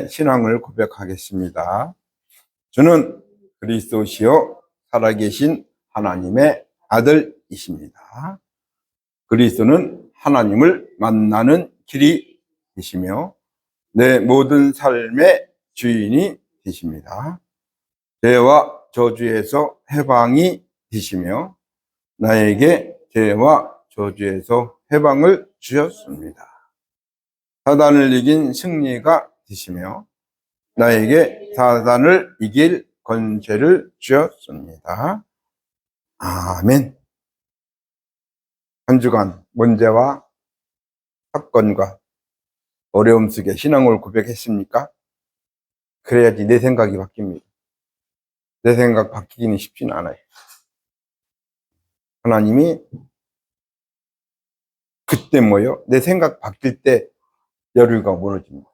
제 신앙을 고백하겠습니다. 저는 그리스도시요 살아계신 하나님의 아들이십니다. 그리스도는 하나님을 만나는 길이 되시며 내 모든 삶의 주인이 되십니다. 죄와 저주에서 해방이 되시며 나에게 죄와 저주에서 해방을 주셨습니다. 사단을 이긴 승리가 되시며 나에게 사단을 이길 권세를 주셨습니다. 아멘. 한 주간 문제와 사건과 어려움 속에 신앙을 고백했습니까? 그래야지 내 생각이 바뀝니다. 내 생각 바뀌기는 쉽지는 않아요. 하나님이 그때 뭐요? 내 생각 바뀔 때 열의가 무너집니다.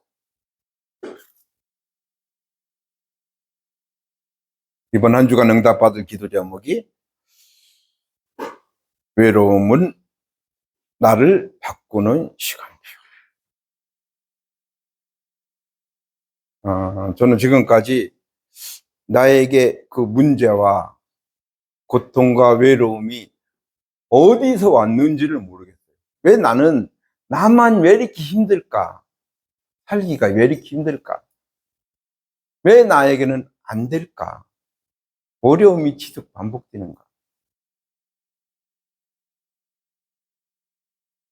이번 한 주간 응답받을 기도 제목이 외로움은 나를 바꾸는 시간이에요. 저는 지금까지 나에게 그 문제와 고통과 외로움이 어디서 왔는지를 모르겠어요. 왜 나만 왜 이렇게 힘들까? 살기가 왜 이렇게 힘들까? 왜 나에게는 안 될까? 어려움이 지속 반복되는가?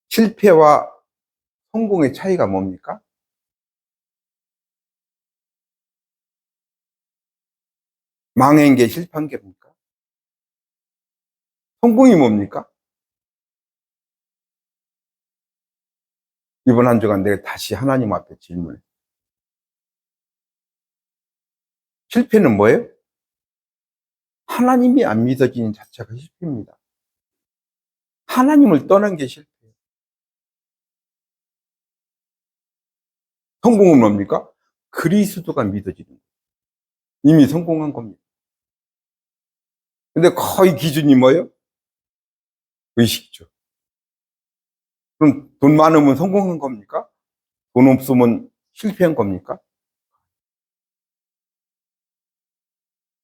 실패와 성공의 차이가 뭡니까? 망한 게 실패한 게 뭡니까? 성공이 뭡니까? 이번 한 주간 내가 다시 하나님 앞에 질문해. 실패는 뭐예요? 하나님이 안 믿어지는 자체가 실패입니다. 하나님을 떠난 게 실패예요. 성공은 뭡니까? 그리스도가 믿어지는 거예요. 이미 성공한 겁니다. 근데 거의 기준이 뭐예요? 의식주. 그럼 돈 많으면 성공한 겁니까? 돈 없으면 실패한 겁니까?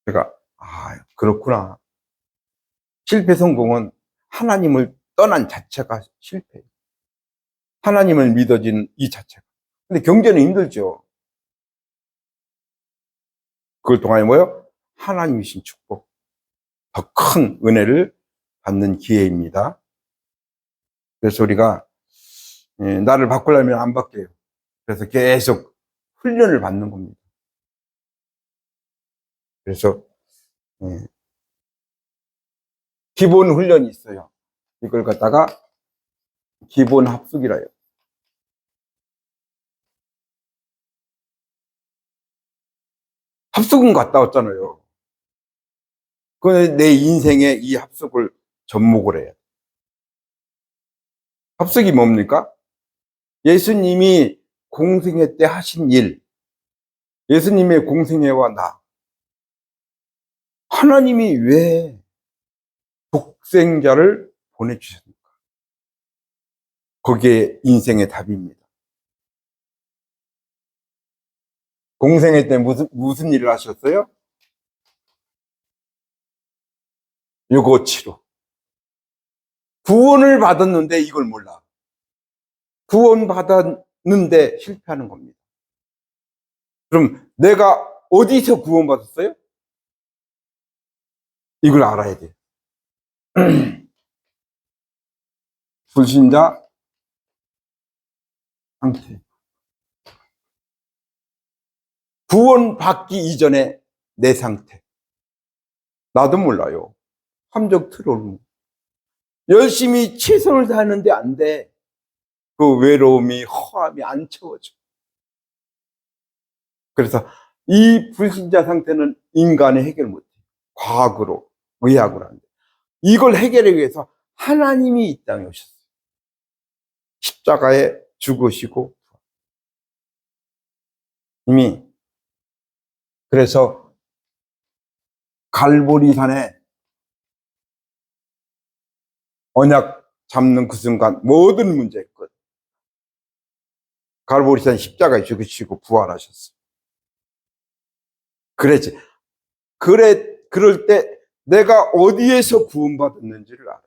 제가 그렇구나. 실패 성공은 하나님을 떠난 자체가 실패예요. 하나님을 믿어지는 이 자체가. 근데 경제는 힘들죠. 그걸 통하여 뭐예요? 하나님이신 축복, 더 큰 은혜를 받는 기회입니다. 그래서 우리가 나를 바꾸려면 안 바뀌어요. 그래서 계속 훈련을 받는 겁니다. 그래서 기본 훈련이 있어요. 이걸 갖다가 기본 합숙이라 해요. 합숙은 갔다 왔잖아요. 그 내 인생에 이 합숙을 접목을 해요. 합숙이 뭡니까? 예수님이 공생애 때 하신 일, 예수님의 공생애와 나, 하나님이 왜 독생자를 보내주셨습니까? 거기에 인생의 답입니다. 공생애 때 무슨 일을 하셨어요? 유고치료. 구원을 받았는데 이걸 몰라. 구원 받았는데 실패하는 겁니다. 그럼 내가 어디서 구원 받았어요? 이걸 알아야 돼. 불신자 상태. 구원 받기 이전에 내 상태. 나도 몰라요. 함정 트롤. 열심히 최선을 다하는데 안 돼. 그 외로움이, 허함이 안 채워져. 그래서 이 불신자 상태는 인간이 해결 못해. 과학으로, 의학으로 안 돼. 이걸 해결하기 위해서 하나님이 이 땅에 오셨어요. 십자가에 죽으시고. 이미, 그래서 갈보리산에 언약 잡는 그 순간 모든 문제의 끝. 갈보리산 십자가에 죽으시고 부활하셨어요. 그랬지. 그럴 때 내가 어디에서 구원받았는지를 알아.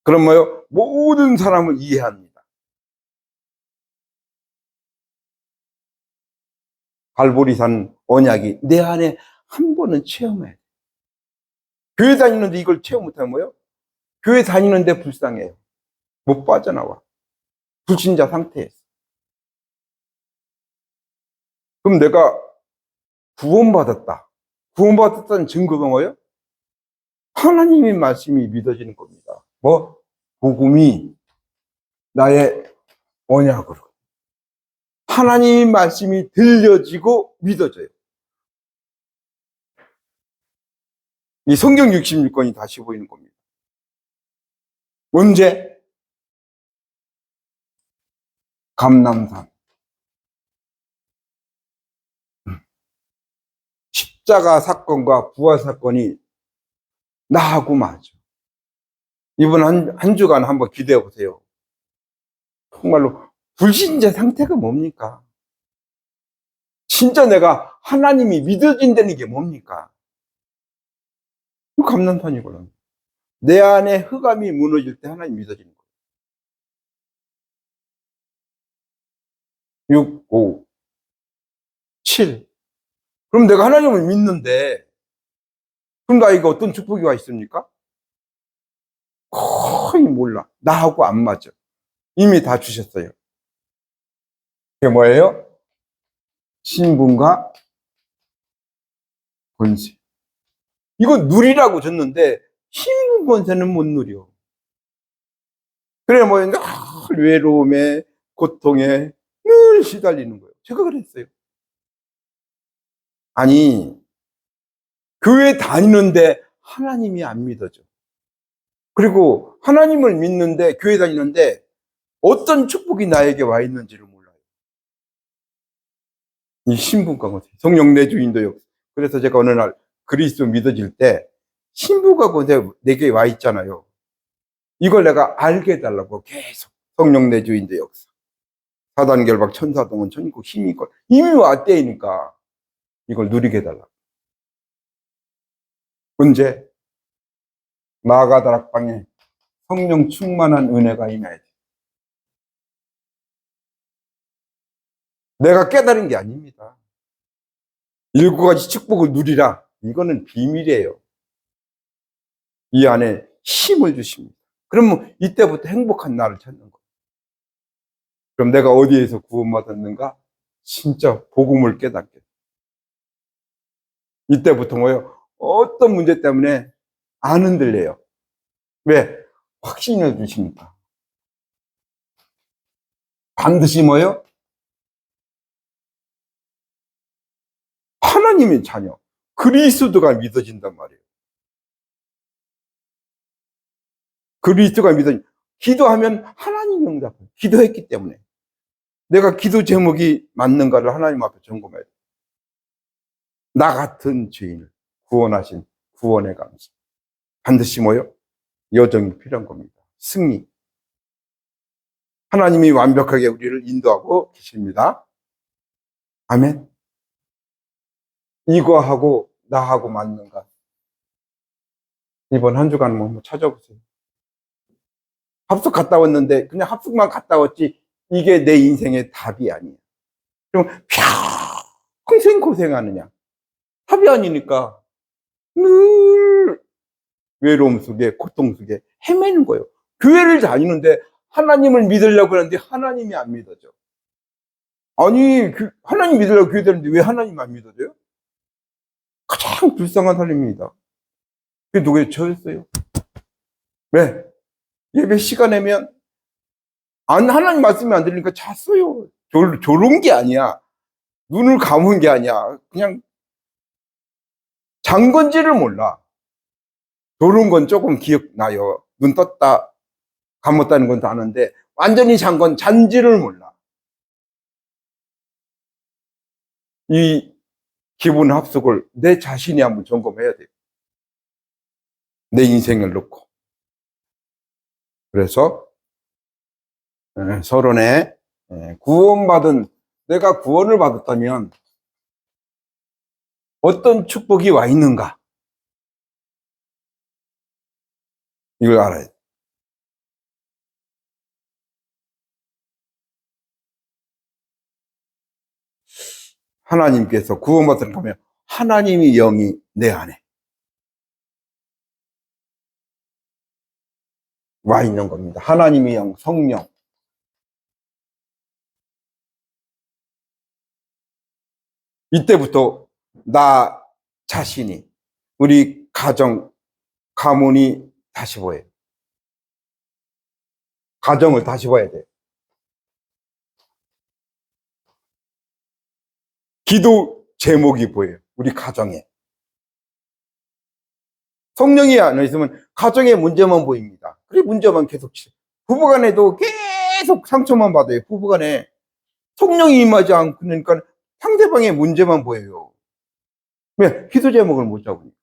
그럼 뭐요? 모든 사람을 이해합니다. 갈보리산 언약이 내 안에 한 번은 체험해. 교회 다니는데 이걸 체험 못하면 뭐요? 교회 다니는데 불쌍해요. 못 빠져나와. 불신자 상태에서. 그럼 내가 구원받았다. 구원받았다는 증거가 뭐예요? 하나님의 말씀이 믿어지는 겁니다. 뭐? 복음이 나의 언약으로. 하나님의 말씀이 들려지고 믿어져요. 이 성경 66권이 다시 보이는 겁니다. 언제? 감람산. 십자가 사건과 부활 사건이 나하고 맞아. 이번 한 주간 한번 기대해 보세요. 정말로 불신자 상태가 뭡니까? 진짜 내가 하나님이 믿어진다는 게 뭡니까? 감람산이거든요. 내 안에 흑암이 무너질 때 하나님 믿어지는 거예요. 6, 5, 7. 그럼 내가 하나님을 믿는데, 그럼 나에게 어떤 축복이 와 있습니까? 거의 몰라. 나하고 안 맞아. 이미 다 주셨어요. 그게 뭐예요? 신분과 권세. 이거 누리라고 줬는데, 신분 권세는 못 누려. 그래, 뭐, 늘 외로움에, 고통에 늘 시달리는 거예요. 제가 그랬어요. 아니, 교회 다니는데 하나님이 안 믿어져. 그리고 하나님을 믿는데, 교회 다니는데 어떤 축복이 나에게 와 있는지를 몰라요. 이 신분과 권세, 성령 내 주인도요. 그래서 제가 어느 날 그리스도 믿어질 때 신분과 권세 내게 와 있잖아요. 이걸 내가 알게 해달라고 계속 성령 내 주인도 역사. 사단결박 천사동은 천국 힘이 있고 이미 왔대니까 이걸 누리게 해달라고. 언제? 마가다락방에 성령 충만한 은혜가 임해야 돼. 내가 깨달은 게 아닙니다. 7가지 축복을 누리라. 이거는 비밀이에요. 이 안에 힘을 주십니다. 그러면 이때부터 행복한 나를 찾는 거예요. 그럼 내가 어디에서 구원받았는가? 진짜 복음을 깨닫게. 이때부터 뭐예요? 어떤 문제 때문에 안 흔들려요. 왜? 확신을 주십니까? 반드시 뭐예요? 하나님의 자녀, 그리스도가 믿어진단 말이에요. 그리스도가 믿어진. 기도하면 하나님이 응답해요. 기도했기 때문에. 내가 기도 제목이 맞는가를 하나님 앞에 점검해야 돼요. 나 같은 죄인을 구원하신 구원의 감사. 반드시 뭐요? 여정이 필요한 겁니다. 승리. 하나님이 완벽하게 우리를 인도하고 계십니다. 아멘. 이거하고 나하고 맞는가? 이번 한 주간 한번 찾아보세요. 합숙 갔다 왔는데 그냥 합숙만 갔다 왔지 이게 내 인생의 답이 아니에요. 그럼 평생 고생하느냐? 답이 아니니까 늘 외로움 속에 고통 속에 헤매는 거예요. 교회를 다니는데 하나님을 믿으려고 하는데 하나님이 안 믿어져. 아니 하나님 믿으려고 교회 다니는데 왜 하나님 안 믿어져요? 가장 불쌍한 사람입니다. 그게 누구예요? 저였어요. 왜? 예배 시간에면 하나님 말씀이 안 들리니까 잤어요. 졸은 게 아니야. 눈을 감은 게 아니야. 그냥 잔 건지를 몰라. 졸은 건 조금 기억나요. 눈 떴다 감았다는 건 다 아는데 완전히 잔 건 잔지를 몰라. 이 기분 합숙을 내 자신이 한번 점검해야 돼요. 내 인생을 놓고. 그래서 서론에 구원받은, 내가 구원을 받았다면 어떤 축복이 와 있는가? 이걸 알아야 돼. 하나님께서 구원받으러 가면 하나님의 영이 내 안에 와 있는 겁니다. 하나님의 영, 성령. 이때부터 나 자신이, 우리 가정, 가문이 다시 보여요. 가정을 다시 봐야 돼. 기도 제목이 보여요. 우리 가정에. 성령이 안 있으면 가정에 문제만 보입니다. 그래, 문제만 계속 치. 부부간에도 계속 상처만 받아요. 부부간에 성령이 임하지 않고 그러니까 상대방의 문제만 보여요. 왜? 기도 제목을 못 잡으니까.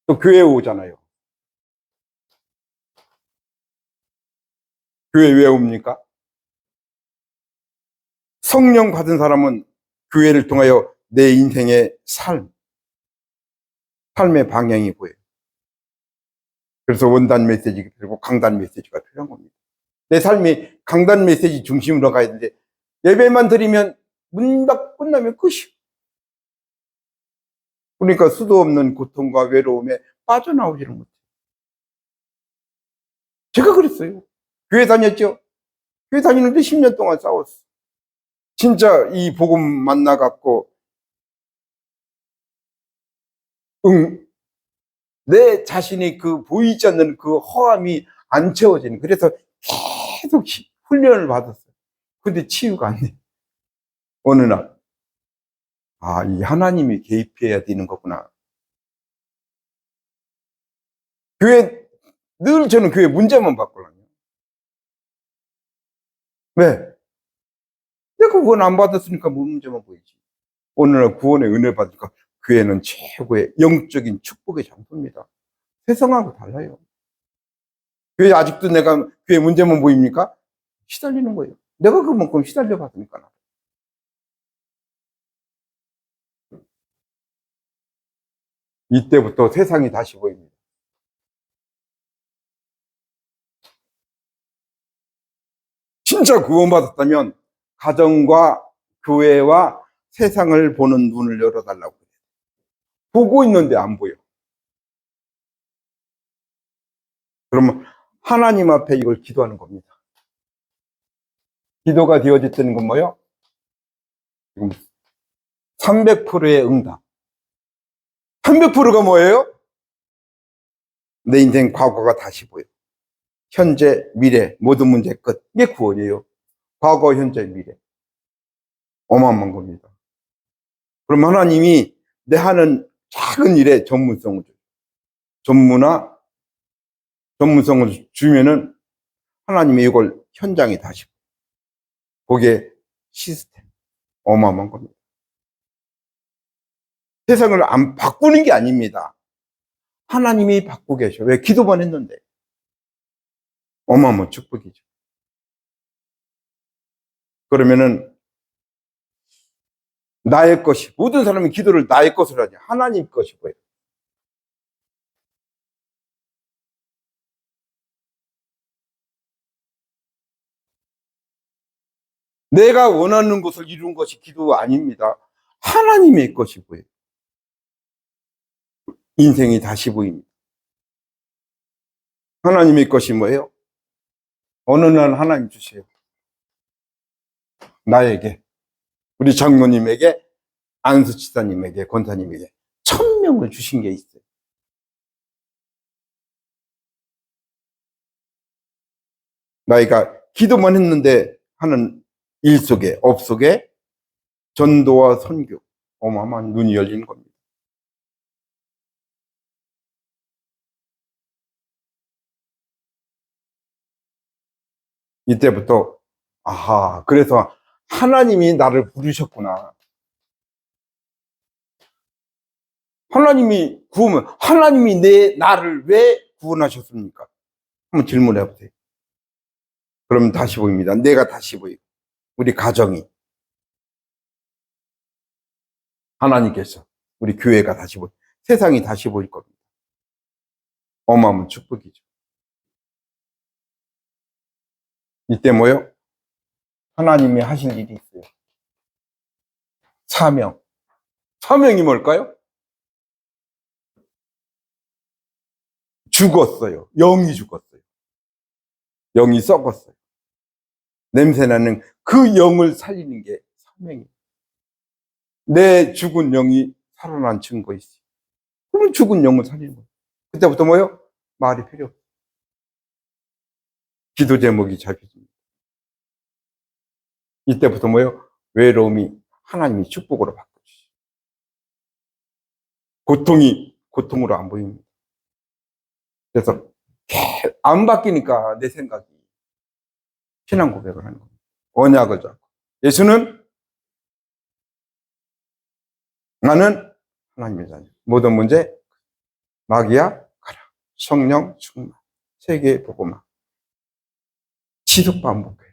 또 교회 오잖아요. 교회 왜 옵니까? 성령 받은 사람은 교회를 통하여 내 인생의 삶의 방향이 보여요. 그래서 원단 메시지가 필요고 강단 메시지가 필요한 겁니다. 내 삶이 강단 메시지 중심으로 가야 되는데 예배만 드리면 문딱 끝나면 끝이요. 그러니까 수도 없는 고통과 외로움에 빠져나오지를 못해요. 제가 그랬어요. 교회 다녔죠. 교회 다니는데 10년 동안 싸웠어. 진짜 이 복음 만나갖고 내 자신이 그 보이지 않는 그 허함이 안 채워지는, 그래서 계속 훈련을 받았어요. 근데 치유가 안 돼. 어느 날, 이 하나님이 개입해야 되는 거구나. 늘 저는 교회 문제만 받거든요. 왜? 내가 구원 안 받았으니까 문제만 보이지. 어느 날 구원의 은혜 받으니까 교회는 최고의 영적인 축복의 장소입니다. 세상하고 달라요. 교회 아직도 내가 교회 문제만 보입니까? 시달리는 거예요. 내가 그만큼 시달려 받으니까. 이때부터 세상이 다시 보입니다. 진짜 구원받았다면 가정과 교회와 세상을 보는 눈을 열어달라고 해요. 보고 있는데 안 보여. 그러면 하나님 앞에 이걸 기도하는 겁니다. 기도가 되어졌다는 건 뭐예요? 지금 300%의 응답. 300%가 뭐예요? 내 인생 과거가 다시 보여. 현재, 미래, 모든 문제 끝. 이게 구원이에요. 과거, 현재, 미래. 어마어마한 겁니다. 그럼 하나님이 내 하는 작은 일에 전문성을 줘요. 전문성을 주면은 하나님이 이걸 현장에 다시 거기에 시스템. 어마어마한 겁니다. 세상을 안 바꾸는 게 아닙니다. 하나님이 바꾸고 계셔. 왜? 기도만 했는데. 어마어마한 축복이죠. 그러면은 나의 것이, 모든 사람이 기도를 나의 것으로 하지 하나님 것이고요. 내가 원하는 것을 이룬 것이 기도 아닙니다. 하나님의 것이고요. 인생이 다시 보입니다. 하나님의 것이 뭐예요? 어느 날 하나님 주세요. 나에게, 우리 장모님에게, 안수치사님에게, 권사님에게 1000명을 주신 게 있어요. 나이가 기도만 했는데 하는 일 속에, 업 속에 전도와 선교, 어마어마한 눈이 열리는 겁니다. 이때부터 그래서 하나님이 나를 부르셨구나. 하나님이 구우면 하나님이 나를 왜 구원하셨습니까? 한번 질문해 보세요. 그러면 다시 보입니다. 내가 다시 보이고 우리 가정이 하나님께서 우리 교회가 다시 세상이 다시 보일 겁니다. 어마어마한 축복이죠. 이때 뭐요? 하나님이 하실 일이 있어요. 사명. 사명이 뭘까요? 죽었어요. 영이 죽었어요. 영이 썩었어요. 냄새나는 그 영을 살리는 게 사명이에요. 내 죽은 영이 살아난 증거 있어요. 그러면 죽은 영을 살리는 거예요. 그때부터 뭐요? 말이 필요 없어요. 기도 제목이 잡혀집니다. 이때부터 뭐요? 외로움이 하나님이 축복으로 바꿔주시죠. 고통이 고통으로 안 보입니다. 그래서 안 바뀌니까 내 생각이 신앙 고백을 하는 겁니다. 언약을 잡고. 예수는 나는 하나님의 자녀. 모든 문제 마귀야 가라. 성령 충만. 세계 복음화. 지속 반복해.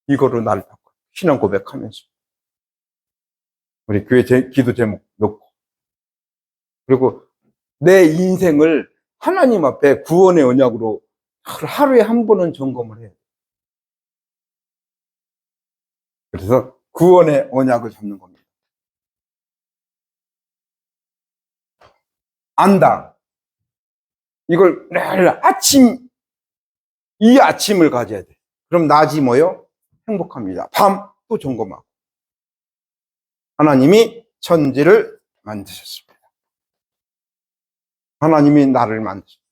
이거로 나를 바꿔. 신앙 고백하면서. 우리 교회 기도 제목 놓고. 그리고 내 인생을 하나님 앞에 구원의 언약으로 하루에 한 번은 점검을 해요. 그래서 구원의 언약을 잡는 겁니다. 안다. 이걸 매일 이 아침을 가져야 돼. 그럼 낮이 뭐요? 행복합니다. 밤 또 점검하고. 하나님이 천지를 만드셨습니다. 하나님이 나를 만드셨습니다.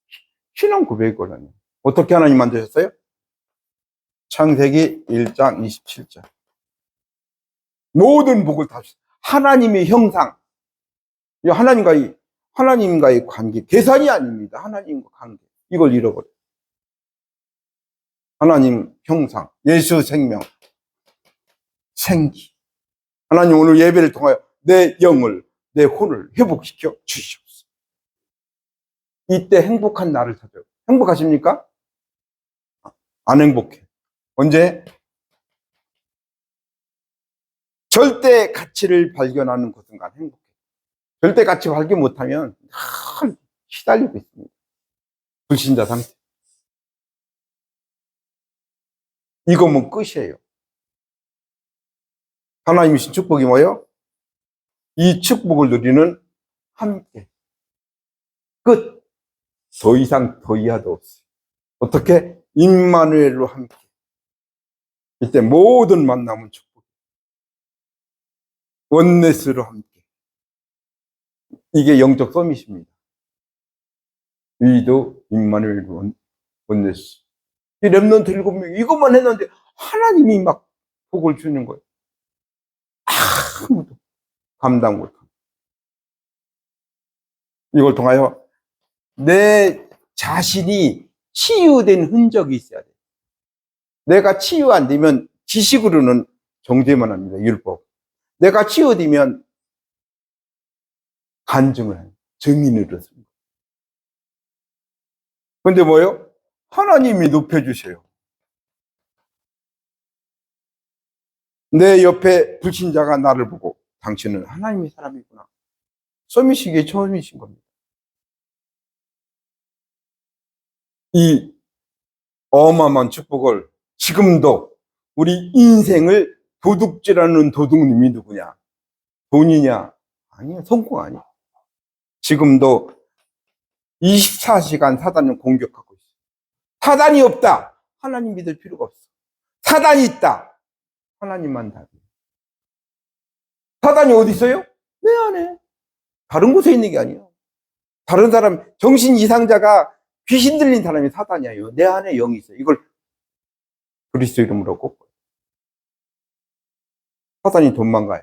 신앙 고백이거든요. 어떻게 하나님 만드셨어요? 창세기 1장 27절. 모든 복을 다 주셨어요. 하나님의 형상. 하나님과의 관계. 계산이 아닙니다. 하나님과 관계. 이걸 잃어버려요. 하나님 형상. 예수 생명. 생기. 하나님 오늘 예배를 통하여 내 영을, 내 혼을 회복시켜 주시옵소서. 이때 행복한 나를 찾아요. 행복하십니까? 안 행복해. 언제? 절대 가치를 발견하는 것은 행복해. 절대 가치 발견 못하면 시달리고 있습니다. 불신자 상태. 이거면 끝이에요. 하나님이 주신 축복이 뭐예요? 이 축복을 누리는 함께. 끝. 더 이상 더 이하도 없어요. 어떻게? 임마누엘로 함께. 이때 모든 만남은 축복. 원네스로 함께. 이게 영적 서밋입니다. 위도 임마누엘 원네스. 이 랩런트 7명 이것만 했는데 하나님이 막 복을 주는 거예요. 아무도 감당 못합니다. 이걸 통하여 내 자신이 치유된 흔적이 있어야 돼요. 내가 치유 안 되면 지식으로는 정죄만 합니다. 율법. 내가 치유되면 간증을 해요. 증인으로 씁니다. 근데 뭐예요? 하나님이 높여주세요. 내 옆에 불신자가 나를 보고 당신은 하나님의 사람이구나. 서밋이기에 처음이신 겁니다. 이 어마어마한 축복을 지금도 우리 인생을 도둑질하는 도둑님이 누구냐? 돈이냐? 아니야. 성공 아니야. 지금도 24시간 사단을 공격하고 있어. 사단이 없다. 하나님 믿을 필요가 없어. 사단이 있다. 하나님만 답이에요. 사단이 어디 있어요? 내 안에. 다른 곳에 있는 게 아니에요. 다른 사람, 정신 이상자가 귀신 들린 사람이 사단이에요. 내 안에 영이 있어요. 이걸 그리스도 이름으로 꼭. 사단이 도망가요.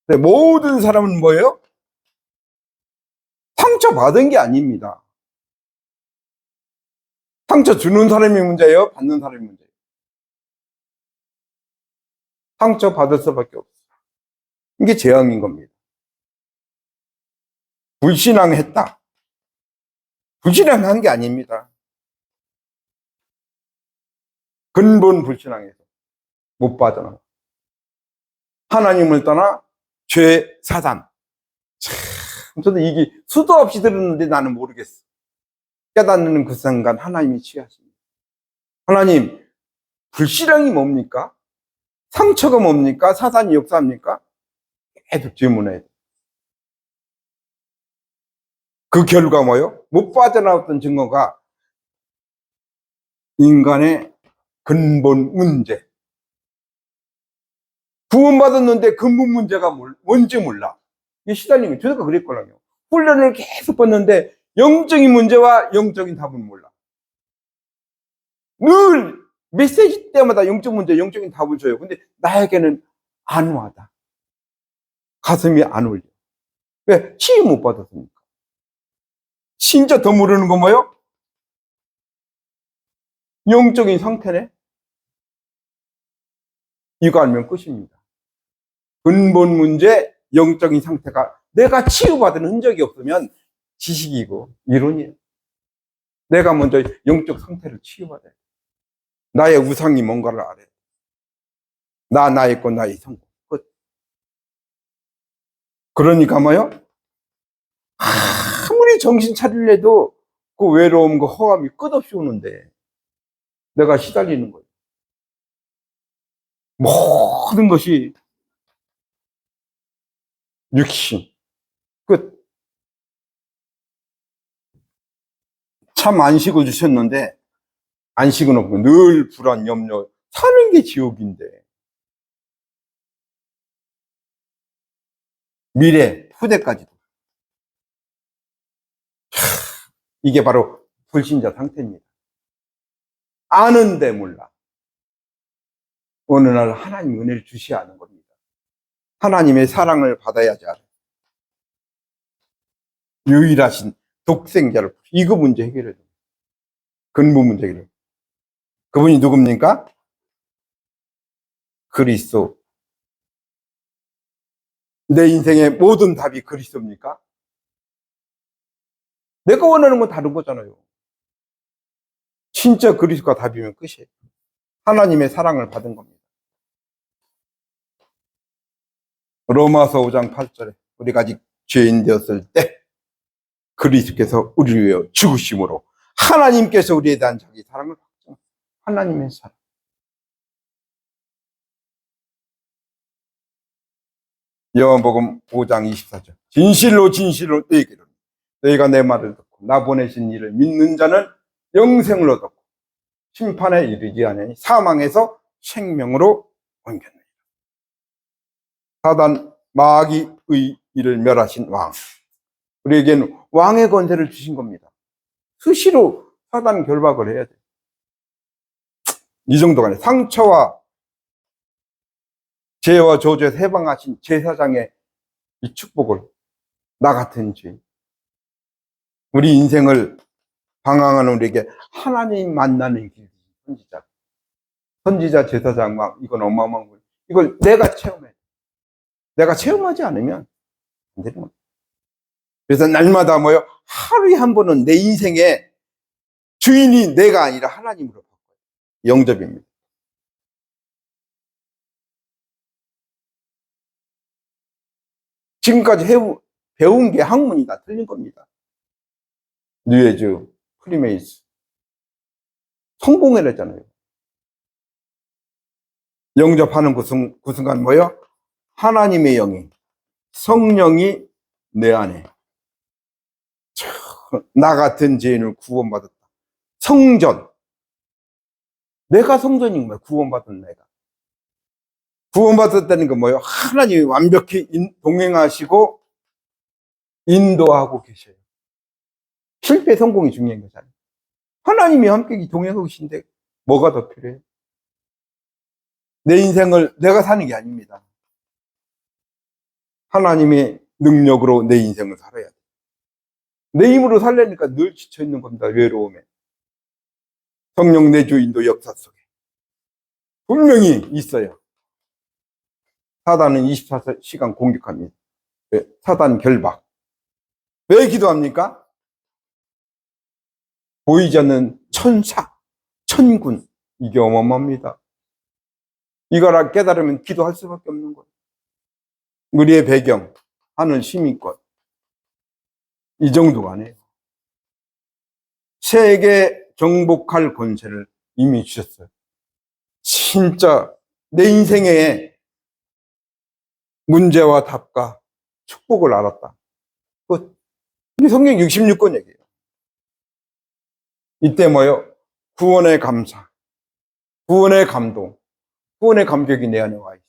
근데 모든 사람은 뭐예요? 상처받은 게 아닙니다. 상처 주는 사람이 문제예요? 받는 사람이 문제예요? 상처받을 수밖에 없어요. 이게 재앙인 겁니다. 불신앙했다. 불신앙한 게 아닙니다. 근본 불신앙에서 못 빠져나가. 하나님을 떠나 죄, 사단. 참, 저도 이게 수도 없이 들었는데 나는 모르겠어. 깨닫는 그 순간 하나님이 취하십니다. 하나님, 불신앙이 뭡니까? 상처가 뭡니까? 사단이 역사합니까? 계속 질문해야 돼. 그 결과 뭐요? 못 빠져나왔던 증거가 인간의 근본 문제. 구원받았는데 근본 문제가 뭔지 몰라. 이게 시달리는 거예요. 저도 그랬거든요. 훈련을 계속 받는데 영적인 문제와 영적인 답은 몰라. 늘 메시지 때마다 영적 문제, 영적인 답을 줘요. 근데 나에게는 안와다. 가슴이 안 울려. 왜? 치유 못 받았으니까. 진짜 더 모르는 건 뭐예요? 영적인 상태네? 이거 알면 끝입니다. 근본 문제, 영적인 상태가 내가 치유받은 흔적이 없으면 지식이고 이론이에요. 내가 먼저 영적 상태를 치유받아야 돼. 나의 우상이 뭔가를 알아야 돼. 나의 것, 나의 성공. 끝. 그러니까 뭐요? 아무리 정신 차릴래도 그 외로움, 그 허함이 끝없이 오는데 내가 시달리는 거예요. 모든 것이 육신. 끝. 참 안식을 주셨는데 안식은 없고 늘 불안, 염려. 사는 게 지옥인데. 미래, 후대까지도. 이게 바로 불신자 상태입니다. 아는데 몰라. 어느 날 하나님 은혜를 주셔야 하는 겁니다. 하나님의 사랑을 받아야지 알아요. 유일하신 독생자를, 이거 문제 해결해야 돼요. 근본 문제 해결해야 돼요. 그분이 누굽니까? 그리스도. 내 인생의 모든 답이 그리스도입니까? 내가 원하는 건 다른 거잖아요. 진짜 그리스도가 답이면 끝이에요. 하나님의 사랑을 받은 겁니다. 로마서 5장 8절에 우리가 아직 죄인 되었을 때 그리스도께서 우리를 위하여 죽으심으로 하나님께서 우리에 대한 자기 사랑을 받죠. 하나님의 사랑. 요한복음 5장 24절. 진실로 진실로 너희에게 이르노니 너희가 내 말을 듣고 나 보내신 이를 믿는 자는 영생을 얻었고 심판에 이르지 아니하니 사망에서 생명으로 옮겼느니라. 사단 마귀의 일을 멸하신 왕. 우리에게는 왕의 권세를 주신 겁니다. 수시로 사단 결박을 해야 돼요. 이 정도가 아니라 상처와 죄와 저주에서 해방하신 제사장의 이 축복을 나 같은 죄, 우리 인생을 방황하는 우리에게 하나님 만나는 길, 선지자 제사장 막 이건 어마어마한 거예요. 이걸 내가 체험해. 내가 체험하지 않으면 안 되는 거예요. 그래서 날마다 뭐요? 하루에 한 번은 내 인생의 주인이 내가 아니라 하나님으로 바꿔요. 영접입니다. 지금까지 배운 게 학문이 다 틀린 겁니다. 뉴에즈, 프리메이스. 성공해냈잖아요. 영접하는 그 순간 뭐요? 하나님의 영이, 성령이 내 안에. 나 같은 죄인을 구원받았다. 성전. 내가 성전인 거야, 구원받은 내가. 구원받았다는 건 뭐예요? 하나님이 완벽히 동행하시고 인도하고 계셔요. 실패, 성공이 중요한 거잖아요. 하나님이 함께 동행하고 계신데 뭐가 더 필요해요? 내 인생을 내가 사는 게 아닙니다. 하나님의 능력으로 내 인생을 살아야 돼. 내 힘으로 살려니까 늘 지쳐있는 겁니다. 외로움에. 성령 내주 인도 역사 속에 분명히 있어요. 사단은 24시간 공격합니다. 사단 결박. 왜 기도합니까? 보이지 않는 천사, 천군. 이게 어마어마합니다. 이거를 깨달으면 기도할 수밖에 없는 거예요. 우리의 배경, 하늘 시민권. 이 정도가 아니에요. 세계 정복할 권세를 이미 주셨어요. 진짜 내 인생의 문제와 답과 축복을 알았다. 이게 성경 66권 얘기예요. 이때 뭐요? 구원의 감사, 구원의 감동, 구원의 감격이 내 안에 와 있어요.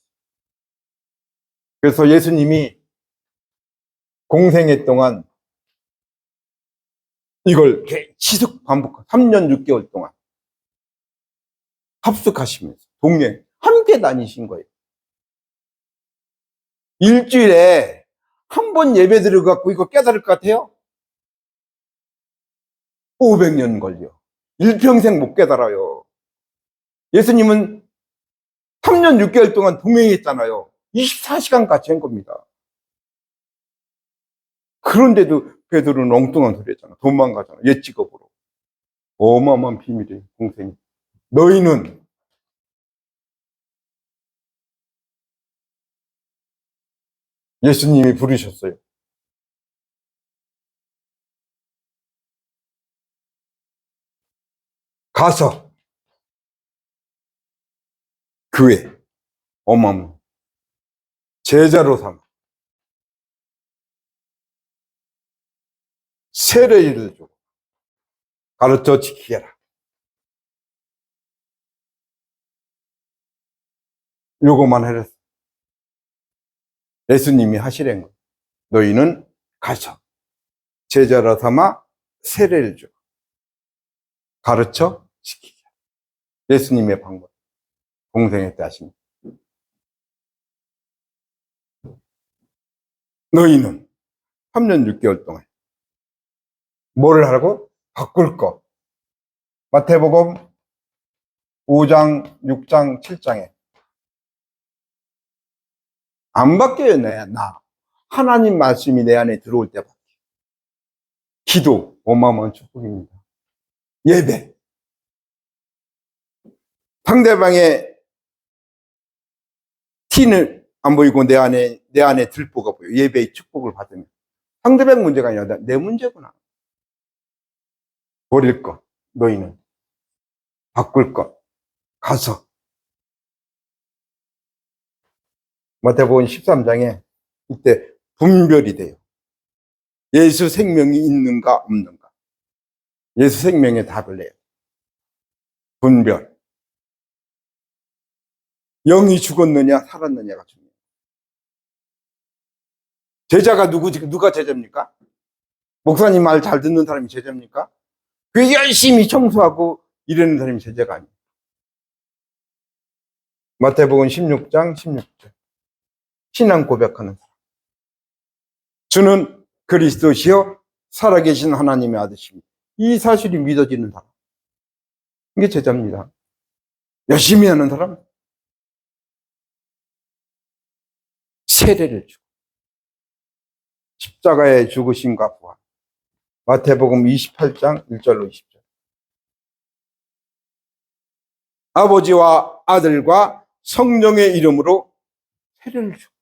그래서 예수님이 공생애 동안 이걸 지속 반복하고 3년 6개월 동안 합숙하시면서 동행 함께 다니신 거예요. 일주일에 한 번 예배 드려갖고 이거 깨달을 것 같아요? 500년 걸려. 일평생 못 깨달아요. 예수님은 3년 6개월 동안 동행했잖아요. 24시간 같이 한 겁니다. 그런데도 베드로는 엉뚱한 소리 했잖아. 도망가잖아. 옛 직업으로. 어마어마한 비밀이에요. 공생이. 너희는 예수님이 부르셨어요. 가서 교회 어마어마 제자로 삼아 세례를 주고 가르쳐 지키게 하라. 요거만 해라. 예수님이 하시는 거예요. 너희는 가서 제자로 삼아 세례를 주고 가르쳐 지키게 하라. 예수님의 방법. 공생애 때 하십니다. 너희는 3년 6개월 동안 뭐를 하라고? 바꿀 것. 마태복음 5장, 6장, 7장에 안 바뀌어요, 나. 하나님 말씀이 내 안에 들어올 때 바뀌어요. 기도, 어마어마한 축복입니다. 예배. 상대방의 티는 안 보이고 내 안에 들보가 보여. 예배의 축복을 받으면. 상대방 문제가 아니라 내 문제구나. 버릴 것, 너희는. 바꿀 것, 가서. 마태복음 13장에 이때 분별이 돼요. 예수 생명이 있는가 없는가. 예수 생명의 답을 내요. 분별. 영이 죽었느냐 살았느냐가 중요해요. 제자가 누가 제자입니까? 목사님 말 잘 듣는 사람이 제자입니까? 그 열심히 청소하고 이러는 사람이 제자가 아니에요. 마태복음 16장 16절. 신앙 고백하는 사람. 주는 그리스도시요 살아계신 하나님의 아들입니다. 이 사실이 믿어지는 사람. 이게 제자입니다. 열심히 하는 사람. 세례를 주고 십자가의 죽으심과 부활. 마태복음 28장 1절로 20절. 아버지와 아들과 성령의 이름으로 세례를 주고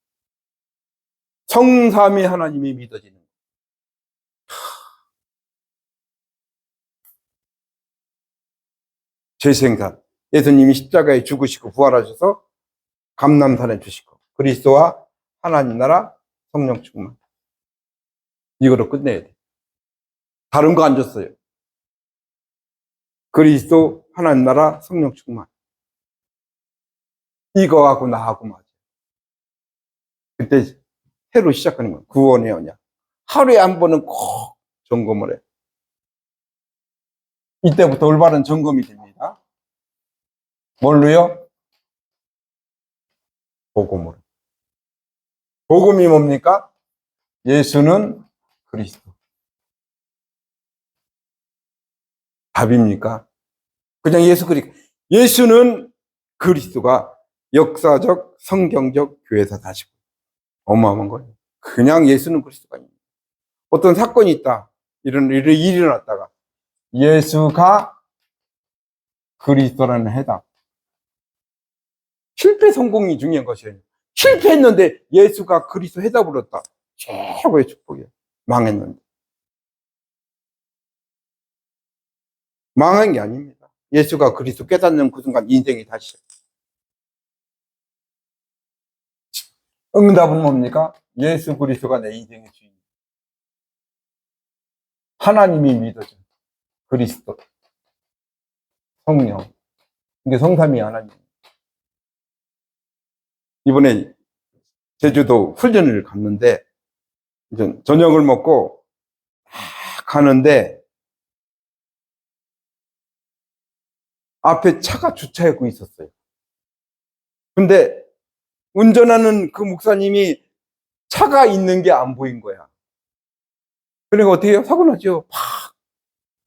성삼위 하나님이 믿어지는 거예요. 재생산. 예수님이 십자가에 죽으시고 부활하셔서 감람산에 주시고 그리스도와 하나님 나라 성령 충만. 이거로 끝내야 돼. 다른 거 안 줬어요. 그리스도 하나님 나라 성령 충만. 이거하고 나하고 맞아. 그때 새로 시작하는 거예요. 구원의 언약. 하루에 한 번은 꼭 점검을 해. 이때부터 올바른 점검이 됩니다. 뭘로요? 복음으로. 복음이 뭡니까? 예수는 그리스도. 답입니까? 그냥 예수 그리스도. 예수는 그리스도가 역사적, 성경적 교회에서 다시 어마어마한 거예요. 그냥 예수는 그리스도가 아닙니다. 어떤 사건이 있다. 이런 일이 일어났다가 예수가 그리스도라는 해답. 실패 성공이 중요한 것이에요. 실패했는데 예수가 그리스도 해다 버렸다. 최고의 축복이에요. 망했는데. 망한 게 아닙니다. 예수가 그리스도 깨닫는 그 순간 인생이 다시. 응답은 뭡니까? 예수 그리스도가 내 인생의 주인. 하나님이 믿어져. 그리스도, 성령. 이게 성삼위 하나님. 이번에 제주도 훈련을 갔는데 저녁을 먹고 가는데 앞에 차가 주차하고 있었어요. 근데 운전하는 그 목사님이 차가 있는 게 안 보인 거야. 그러니까 어떻게 해요? 사고 나죠. 팍!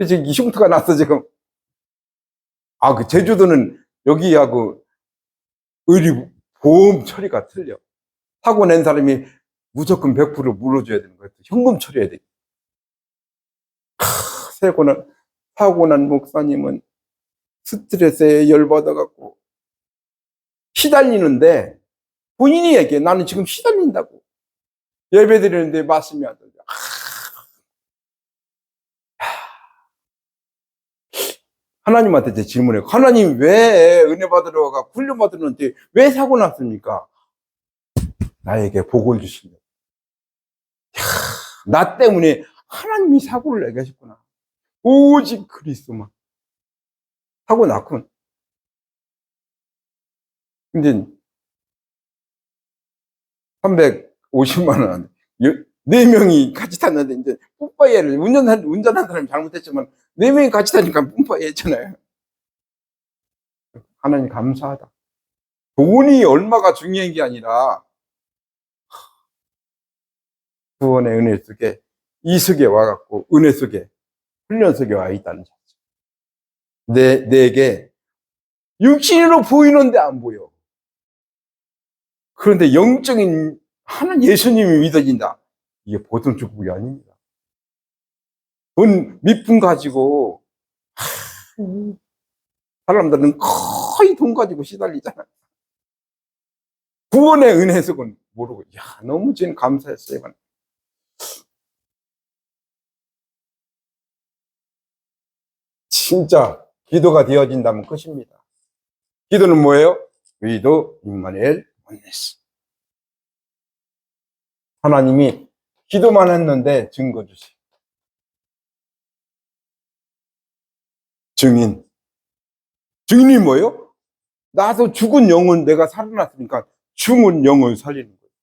지금 이 흉터가 났어, 지금. 그 제주도는 여기하고 의리 보험 처리가 틀려. 사고 낸 사람이 무조건 100% 물어줘야 되는 거예요. 현금 처리해야 돼. 사고 난 목사님은 스트레스에 열받아갖고 시달리는데 본인이 얘기해. 나는 지금 시달린다고. 예배 드리는데 말씀이 안 들려. 하나님한테 제 질문해요. 하나님 왜 은혜 받으러 와가 훈련 받으는데 왜 사고 났습니까? 나에게 복을 주신다. 나 때문에 하나님이 사고를 내게 하셨구나. 오직 그리스도만. 사고 났군. 근데 350만 원. 4명이 같이 탔는데 이제 뿜빠이를 운전한 사람이 잘못했지만 4명이 같이 타니까 뿜빠이 했잖아요. 하나님 감사하다. 돈이 얼마가 중요한 게 아니라 구원의 은혜 속에 이 속에 와갖고 은혜 속에 훈련 속에 와 있다는 자체. 내게 육신으로 보이는데 안 보여. 그런데 영적인 하나님 예수님이 믿어진다. 이게 보통 축복이 아닙니다. 돈 밑분 가지고 사람들은 거의 돈 가지고 시달리잖아요. 구원의 은혜 속은 모르고 너무 저는 감사했어요. 진짜 기도가 되어진다면 끝입니다. 기도는 뭐예요? 위도 임마누엘 원네스. 하나님이 기도만 했는데 증거 주세요. 증인이 뭐예요? 나도 죽은 영혼 내가 살아났으니까 죽은 영혼을 살리는 거예요.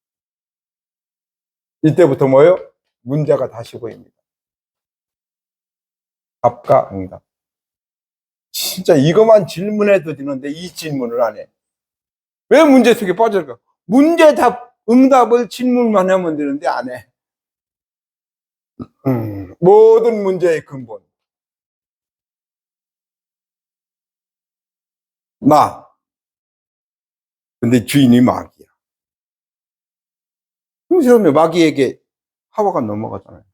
이때부터 뭐예요? 문제가 다시 보입니다. 답과 응답. 진짜 이것만 질문해도 되는데 이 질문을 안 해. 왜 문제 속에 빠질까? 문제 답, 응답을 질문만 하면 되는데 안 해. 모든 문제의 근본. 근데 주인이 마귀야. 그러면 마귀에게 하와가 넘어가잖아요.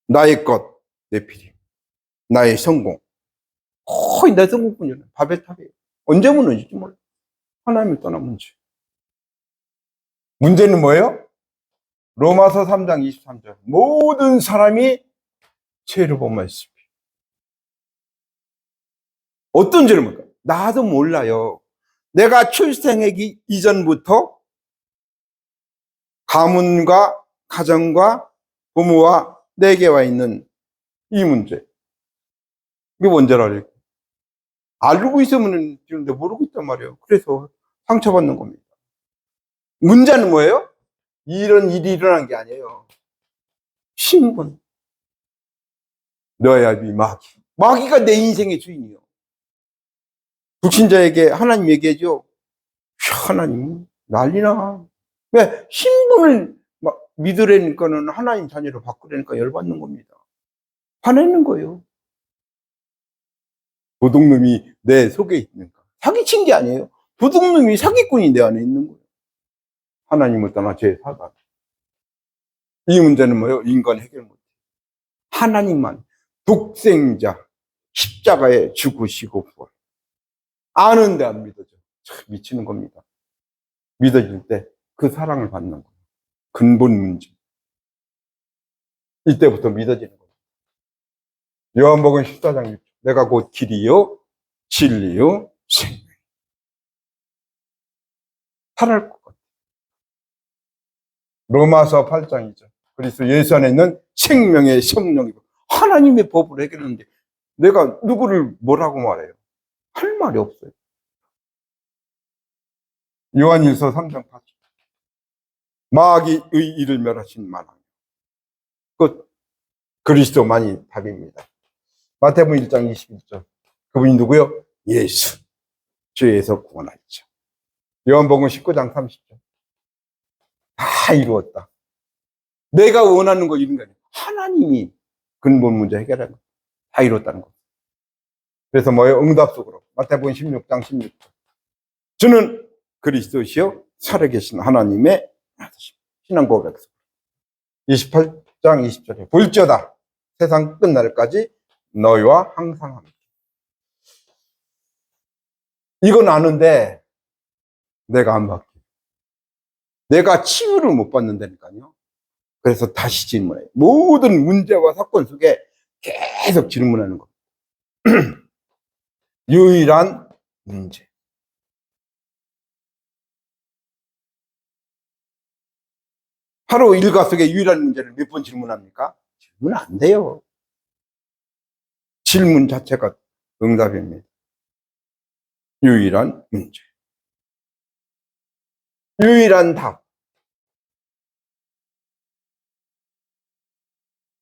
나의 것, 내 필요, 나의 성공. 거의 내 성공뿐이야. 바벨탑이에요. 언제 무너질지 몰라. 하나님을 떠난 문제. 문제는 뭐예요? 로마서 3장 23절. 모든 사람이 죄를 범하였습니다. 어떤 죄를 뭘까? 나도 몰라요. 내가 출생하기 이전부터 가문과 가정과 부모와 내게 와 있는 이 문제. 이게 문제라고. 알고 있으면 되는데 모르고 있단 말이에요. 그래서 상처받는 겁니다. 문제는 뭐예요? 이런 일이 일어난 게 아니에요. 신분. 너야 이 마귀. 마귀가 내 인생의 주인이요. 불신자에게 하나님 얘기하죠. 하나님 난리나. 왜? 신분을 믿으려니까는 하나님 자녀로 바꾸려니까 열받는 겁니다. 화내는 거예요. 도둑놈이 내 속에 있는가. 사기친 게 아니에요. 도둑놈이 사기꾼이 내 안에 있는 거예요. 하나님을 떠나 죄 사단. 이 문제는 뭐예요? 인간 해결 못해요. 하나님만 독생자 십자가에 죽으시고 부활. 아는데 안 믿어져. 참 미치는 겁니다. 믿어질 때 그 사랑을 받는 거예요. 근본 문제. 이때부터 믿어지는 거예요. 요한복음 14장 6절. 내가 곧 길이요 진리요 생명. 살아날 것 같아요. 로마서 8장 2절. 그리스도 예수 안에 있는 생명의 성령이고 하나님의 법을 해결하는데 내가 누구를 뭐라고 말해요? 할 말이 없어요. 요한일서 3장 8절. 마귀의 일을 멸하신 만왕. 그 그리스도만이 답입니다. 마태복음 1장 21절. 그분이 누구요? 예수. 죄에서 구원하죠. 요한복음 19장 30절. 다 이루었다. 내가 원하는 거 이런 거 아니에요. 하나님이 근본 문제 해결하는 거. 다 이뤘다는 거. 그래서 뭐예요? 응답 속으로. 마태복음 16장 16절. 저는 그리스도시요 살아계신 하나님의 아들이십니다. 신앙 고백. 28장 20절에 볼지어다 세상 끝날까지 너희와 항상 함께. 이건 아는데 내가 안 받게. 내가 치유를 못 받는다니까요. 그래서 다시 질문해요. 모든 문제와 사건 속에 계속 질문하는 거. 유일한 문제. 하루 일과 속에 유일한 문제를 몇 번 질문합니까? 질문 안 돼요. 질문 자체가 응답입니다. 유일한 문제. 유일한 답.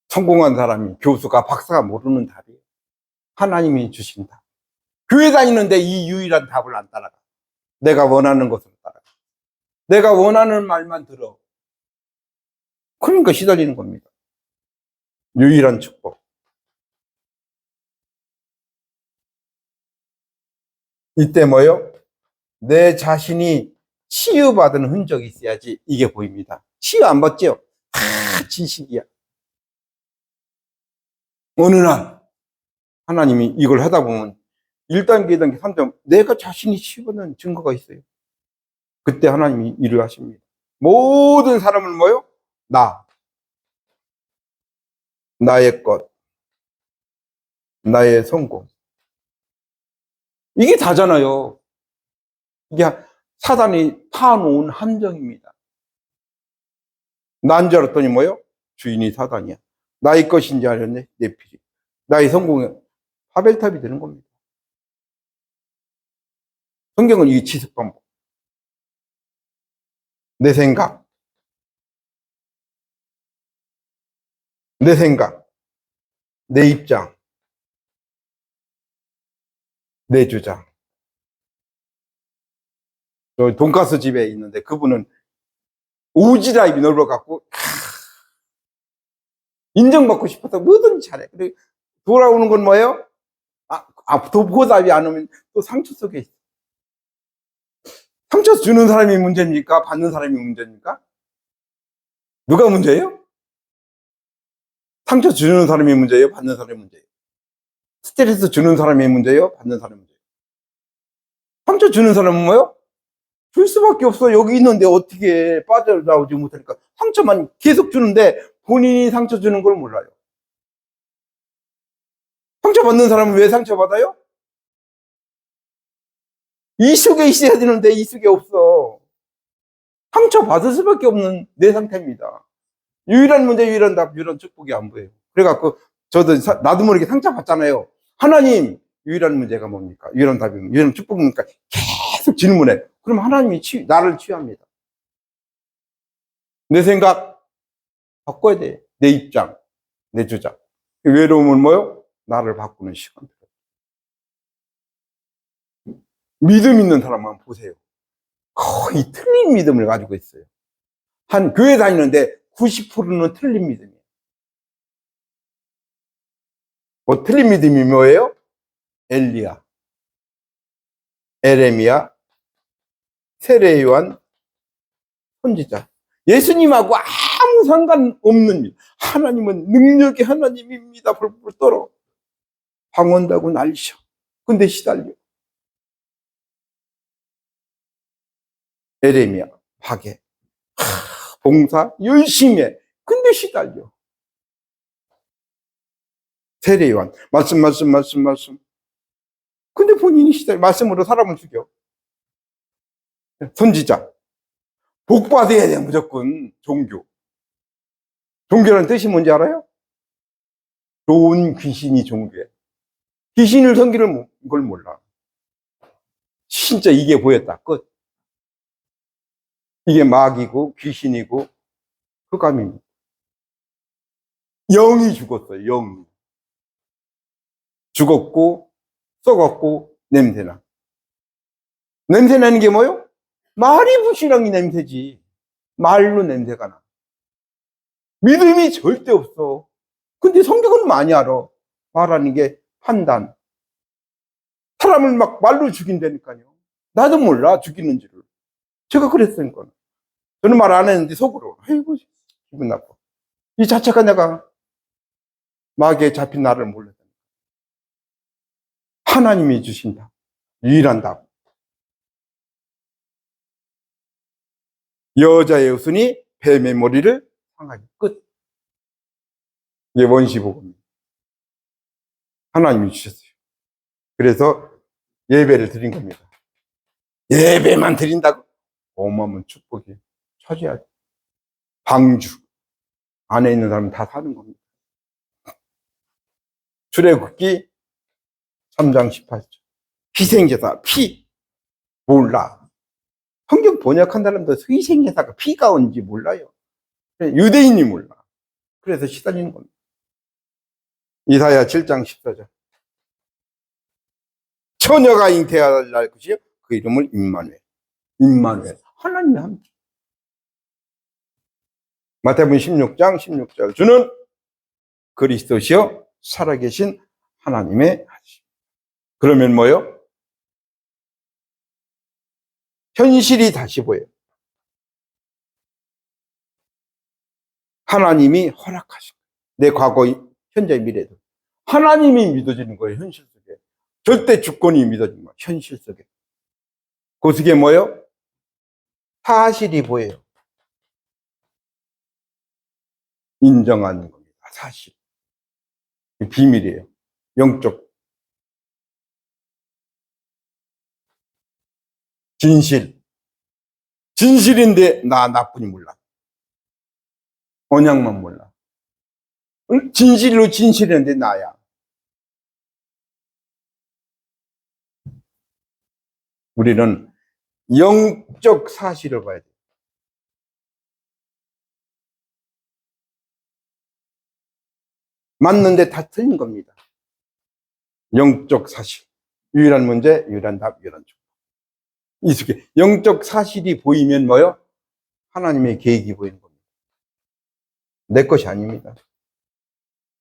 성공한 사람이 교수가 박사가 모르는 답이에요. 하나님이 주신 답. 교회 다니는데 이 유일한 답을 안 따라가. 내가 원하는 것으로 따라가. 내가 원하는 말만 들어. 그러니까 시달리는 겁니다. 유일한 축복. 이때 뭐요? 내 자신이 치유받은 흔적이 있어야지 이게 보입니다. 치유 안 받죠? 다 지식이야. 어느 날 하나님이 이걸 하다 보면 1단계, 2단계, 3단계 내가 자신이 치유받는 증거가 있어요. 그때 하나님이 일을 하십니다. 모든 사람을 뭐요? 나의 것, 나의 성공. 이게 다잖아요. 이게 사단이 파놓은 함정입니다. 난 줄 알았더니 뭐요? 주인이 사단이야. 나의 것인지 알았네? 내 필이. 나의 성공에 바벨탑이 되는 겁니다. 성경은 이 지속 반복. 내 생각, 내 생각, 내 입장, 내 주장. 저 돈가스 집에 있는데 그분은 오지랖이 넓어갖고 인정받고 싶어서 뭐든지 잘해. 그리고 돌아오는 건 뭐예요? 보답이 안 오면 또 상처 속에 있어. 상처 주는 사람이 문제입니까? 받는 사람이 문제입니까? 누가 문제예요? 상처 주는 사람이 문제예요? 받는 사람이 문제예요? 스트레스 주는 사람이 문제예요? 받는 사람이 문제예요? 상처 주는 사람은 뭐예요? 줄 수밖에 없어. 여기 있는데 어떻게 빠져나오지 못하니까 상처만 계속 주는데 본인이 상처 주는 걸 몰라요. 상처 받는 사람은 왜 상처 받아요? 이 속에 있어야 되는데 이 속에 없어. 상처 받을 수밖에 없는 내 상태입니다. 유일한 문제, 유일한 답, 유일한 축복이 안 보여요. 그래갖고 저도 나도 모르게 상처 받잖아요. 하나님, 유일한 문제가 뭡니까? 유일한 답입니까? 유일한 축복입니까? 계속 질문해. 그럼 하나님이 나를 치유합니다. 내 생각 바꿔야 돼. 내 입장, 내 주장. 외로움은 뭐요? 나를 바꾸는 시간. 믿음 있는 사람만 보세요. 거의 틀린 믿음을 가지고 있어요. 한 교회 다니는데 90%는 틀린 믿음이에요. 뭐 틀린 믿음이 뭐예요? 엘리야, 에레미야, 세례요한, 선지자. 예수님하고 아무 상관없는 일. 하나님은 능력의 하나님입니다. 벌벌 떨어. 방언다고 난리셔. 근데 시달려. 에레미야, 하게, 봉사 열심히 해. 근데 시달려. 세례요한, 말씀. 근데 본인이 시달려. 말씀으로 사람을 죽여. 선지자, 복 받아야 돼, 무조건. 종교. 종교라는 뜻이 뭔지 알아요? 좋은 귀신이 종교야. 귀신을 섬기는 걸 몰라. 진짜 이게 보였다. 끝. 이게 마귀고 귀신이고 흑암입니다. 영이 죽었어요. 영. 죽었고 썩었고 냄새나. 냄새나는 게 뭐요? 말이 부시랑이 냄새지. 말로 냄새가 나. 믿음이 절대 없어. 근데 성경은 많이 알아. 말하는 게 판단. 사람을 막 말로 죽인다니까요. 나도 몰라 죽이는 줄을. 제가 그랬으니까. 저는 말 안 했는데 속으로 아이고 기분 나빠. 이 자체가 내가 마귀에 잡힌 나를 몰랐다. 하나님이 주신다. 유일한 답. 여자의 후손이 뱀의 머리를 상하게. 끝. 이게 원시복음입니다. 하나님이 주셨어요. 그래서 예배를 드린 겁니다. 예배만 드린다고? 어마어마한 축복이 차지하죠. 방주 안에 있는 사람은 다 사는 겁니다. 출애굽기 3장 18절. 희생제사 피 몰라. 성경 번역한 사람도 희생제사가 피가 온지 몰라요. 유대인이 몰라. 그래서 시달리는 겁니다. 이사야 7장 14절. 처녀가 잉태할 것이요 그 이름을 임마누엘. 임마누엘. 하나님이 함께. 마태복음 16장 16절. 주는 그리스도시요 살아계신 하나님의 아들이십니다. 그러면 뭐요? 현실이 다시 보여요. 하나님이 허락하신 거예요. 내 과거, 현재, 미래도. 하나님이 믿어지는 거예요, 현실 속에. 절대 주권이 믿어지는 거예요, 현실 속에. 그 속에 뭐예요? 사실이 보여요. 인정하는 겁니다, 사실. 비밀이에요. 영적. 진실. 진실인데 나 나뿐이 몰라. 언약만 몰라. 진실로 진실인데 나야. 우리는 영적 사실을 봐야 돼. 맞는데 다 틀린 겁니다. 영적 사실. 유일한 문제, 유일한 답, 유일한 종. 이 속에 영적 사실이 보이면 뭐요? 하나님의 계획이 보이는 겁니다. 내 것이 아닙니다.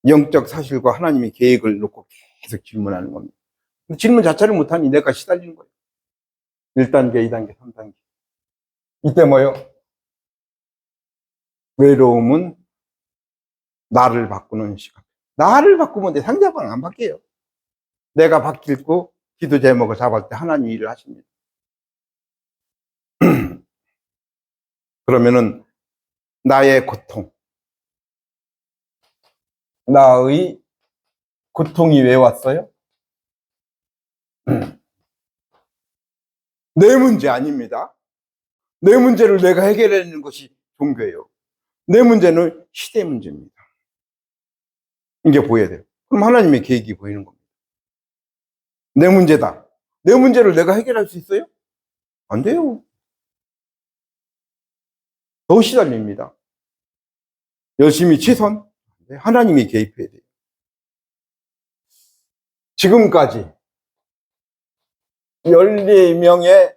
영적 사실과 하나님의 계획을 놓고 계속 질문하는 겁니다. 질문 자체를 못하니 내가 시달리는 거예요. 1단계, 2단계, 3단계. 이때 뭐요? 외로움은 나를 바꾸는 시간. 나를 바꾸면 내 상대방은 안 바뀌어요. 내가 바뀌고 기도 제목을 잡을 때 하나님 일을 하십니다. 그러면은 나의 고통, 나의 고통이 왜 왔어요? 내 문제 아닙니다. 내 문제를 내가 해결하는 것이 종교예요. 내 문제는 시대 문제입니다. 이게 보여야 돼요. 그럼 하나님의 계획이 보이는 겁니다. 내 문제다. 내 문제를 내가 해결할 수 있어요? 안 돼요. 더 시달립니다. 열심히 최선. 하나님이 개입해야 돼요. 지금까지 14명의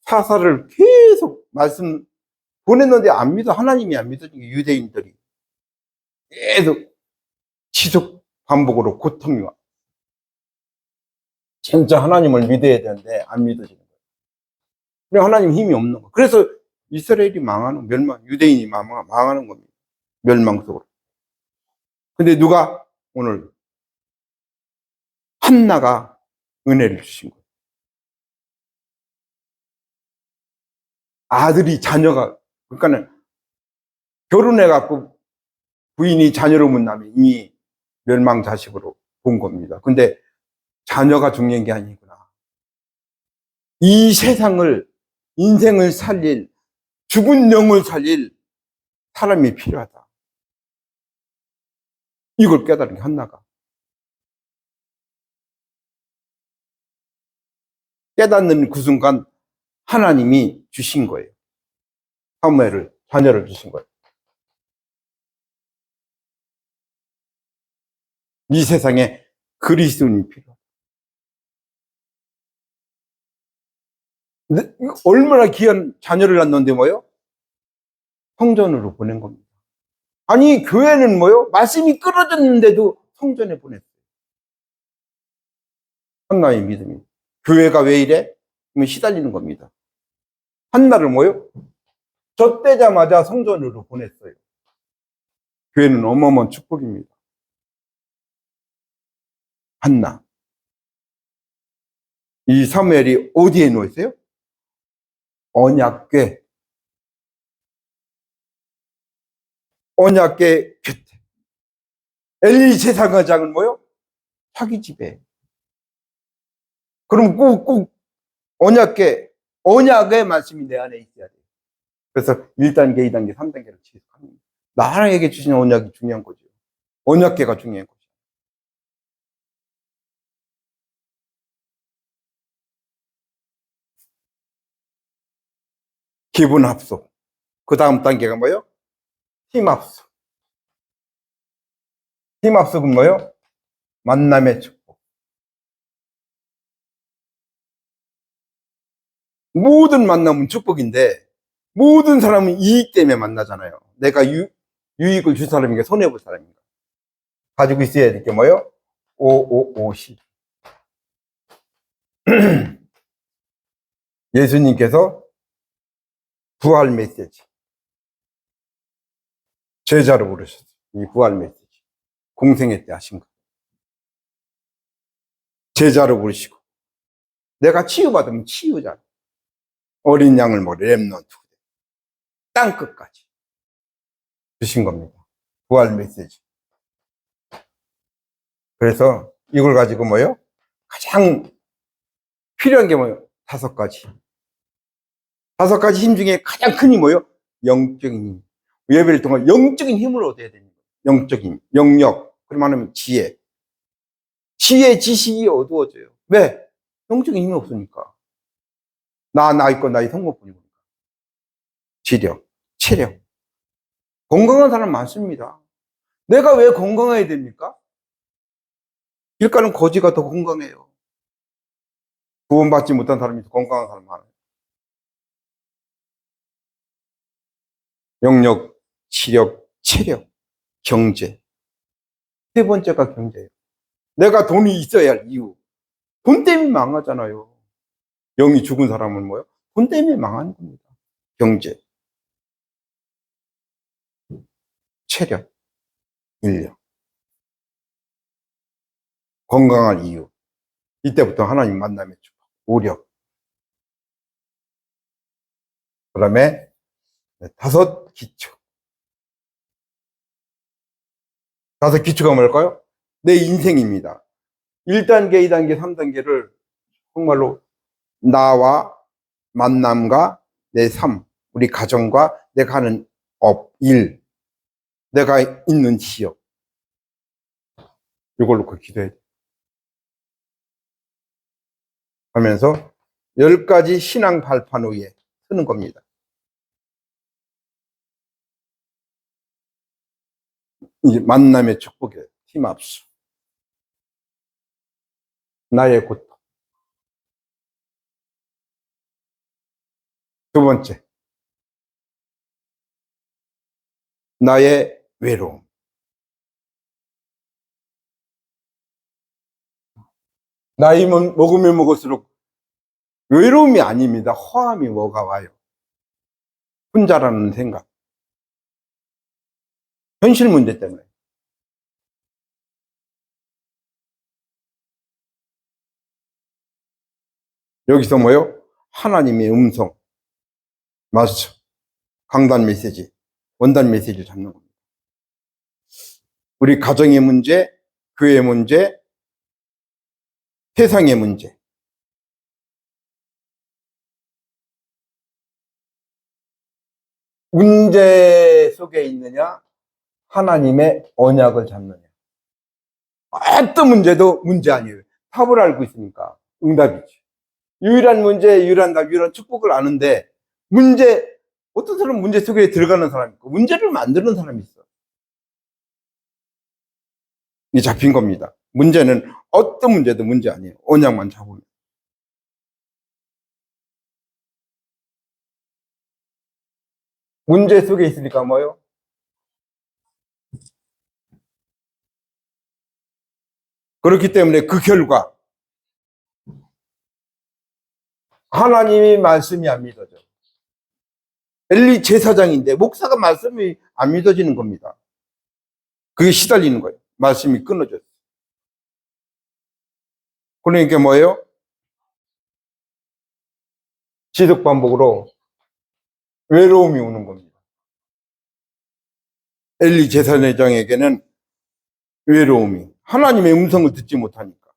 사사를 계속 말씀 보냈는데 안 믿어. 하나님이 안 믿어진 게 유대인들이 계속 지속 반복으로 고통이 와. 진짜 하나님을 믿어야 되는데 안 믿어지는 거예요. 그래 하나님 힘이 없는 거예요. 그래서 이스라엘이 망하는, 유대인이 망하는 겁니다. 멸망 속으로. 근데 누가 오늘 한나가 은혜를 주신 거예요. 아들이 자녀가, 그러니까는 결혼해갖고 부인이 자녀를 못 낳으면 이미 멸망자식으로 본 겁니다. 근데 자녀가 중요한 게 아니구나. 이 세상을, 인생을 살릴, 죽은 영을 살릴 사람이 필요하다. 이걸 깨달은 게 한나가. 깨닫는 그 순간 하나님이 주신 거예요. 사무엘을, 자녀를 주신 거예요. 이 세상에 그리스도인이 필요하다. 근데 얼마나 귀한 자녀를 낳는데 뭐요? 성전으로 보낸 겁니다. 아니, 교회는 뭐요? 말씀이 끊어졌는데도 성전에 보냈어요. 한나의 믿음이. 교회가 왜 이래? 그러면 시달리는 겁니다. 한나를 뭐요? 젖대자마자 성전으로 보냈어요. 교회는 어마어마한 축복입니다. 한나. 이 사무엘이 어디에 놓였어요? 언약궤. 언약궤 곁에. 엘리 제사장은 뭐요? 자기 집에. 그럼 꼭 언약의 말씀이 내 안에 있어야 돼요. 그래서 1단계, 2단계, 3단계를 지속합니다. 나에게 주신 언약이 중요한 거죠. 언약궤가 중요한 거죠. 기분 합숙. 그 다음 단계가 뭐예요? 팀 합숙. 팀 합숙은 뭐예요? 만남의 축복. 모든 만남은 축복인데 모든 사람은 이익 때문에 만나잖아요. 내가 유익을 줄 사람인가 손해볼 사람인가. 가지고 있어야 될 게 뭐예요? 5550. 예수님께서 부활 메시지. 제자로 부르셨어요. 이 부활 메시지. 공생애 때 하신 거. 제자로 부르시고. 내가 치유받으면 치유자. 어린 양을 머리 렘넌트. 땅끝까지 주신 겁니다. 부활 메시지. 그래서 이걸 가지고 뭐예요? 가장 필요한 게 뭐예요? 5가지. 5가지 힘 중에 가장 큰 힘이 뭐예요? 영적인 힘. 예배를 통한 영적인 힘을 얻어야 됩니다. 영적인, 영역. 그러면 지혜. 지혜, 지식이 어두워져요. 왜? 영적인 힘이 없으니까. 나 있고 나의 성공뿐이니까. 지력, 체력. 건강한 사람 많습니다. 내가 왜 건강해야 됩니까? 길가는 거지가 더 건강해요. 구원받지 못한 사람이 더 건강한 사람 많아요. 영역, 지력, 체력, 경제. 3번째가 경제예요. 내가 돈이 있어야 할 이유. 돈 때문에 망하잖아요. 영이 죽은 사람은 뭐예요? 돈 때문에 망하는 겁니다. 경제, 체력, 인력. 건강할 이유. 이때부터 하나님 만남의 축복. 오력. 그 다음에 5 기초. 5 기초가 뭘까요? 내 인생입니다. 1단계, 2단계, 3단계를 정말로 나와 만남과 내 삶, 우리 가정과 내가 하는 업, 일, 내가 있는 지역. 이걸 놓고 기도해야 돼. 하면서 10가지 신앙 발판 위에 쓰는 겁니다. 이제 만남의 축복이에요. 팀 합수. 나의 고통. 2번째. 나의 외로움. 나이 먹으면 먹을수록 외로움이 아닙니다. 허함이 뭐가 와요. 혼자라는 생각. 현실 문제 때문에. 여기서 뭐요? 하나님의 음성. 맞죠. 강단 메시지, 원단 메시지를 잡는 겁니다. 우리 가정의 문제, 교회의 문제, 세상의 문제. 문제 속에 있느냐, 하나님의 언약을 잡느냐. 어떤 문제도 문제 아니에요. 답을 알고 있으니까 응답이지. 유일한 문제, 유일한 답, 유일한 축복을 아는데 문제, 어떤 사람은 문제 속에 들어가는 사람이 있고 문제를 만드는 사람이 있어. 이 잡힌 겁니다. 문제는 어떤 문제도 문제 아니에요. 언약만 잡으면. 문제 속에 있으니까 뭐요? 그렇기 때문에 그 결과 하나님의 말씀이 안 믿어져. 엘리 제사장인데 목사가 말씀이 안 믿어지는 겁니다. 그게 시달리는 거예요. 말씀이 끊어져요. 그러니까 뭐예요? 지속 반복으로 외로움이 오는 겁니다. 엘리 제사장에게는 외로움이, 하나님의 음성을 듣지 못하니까.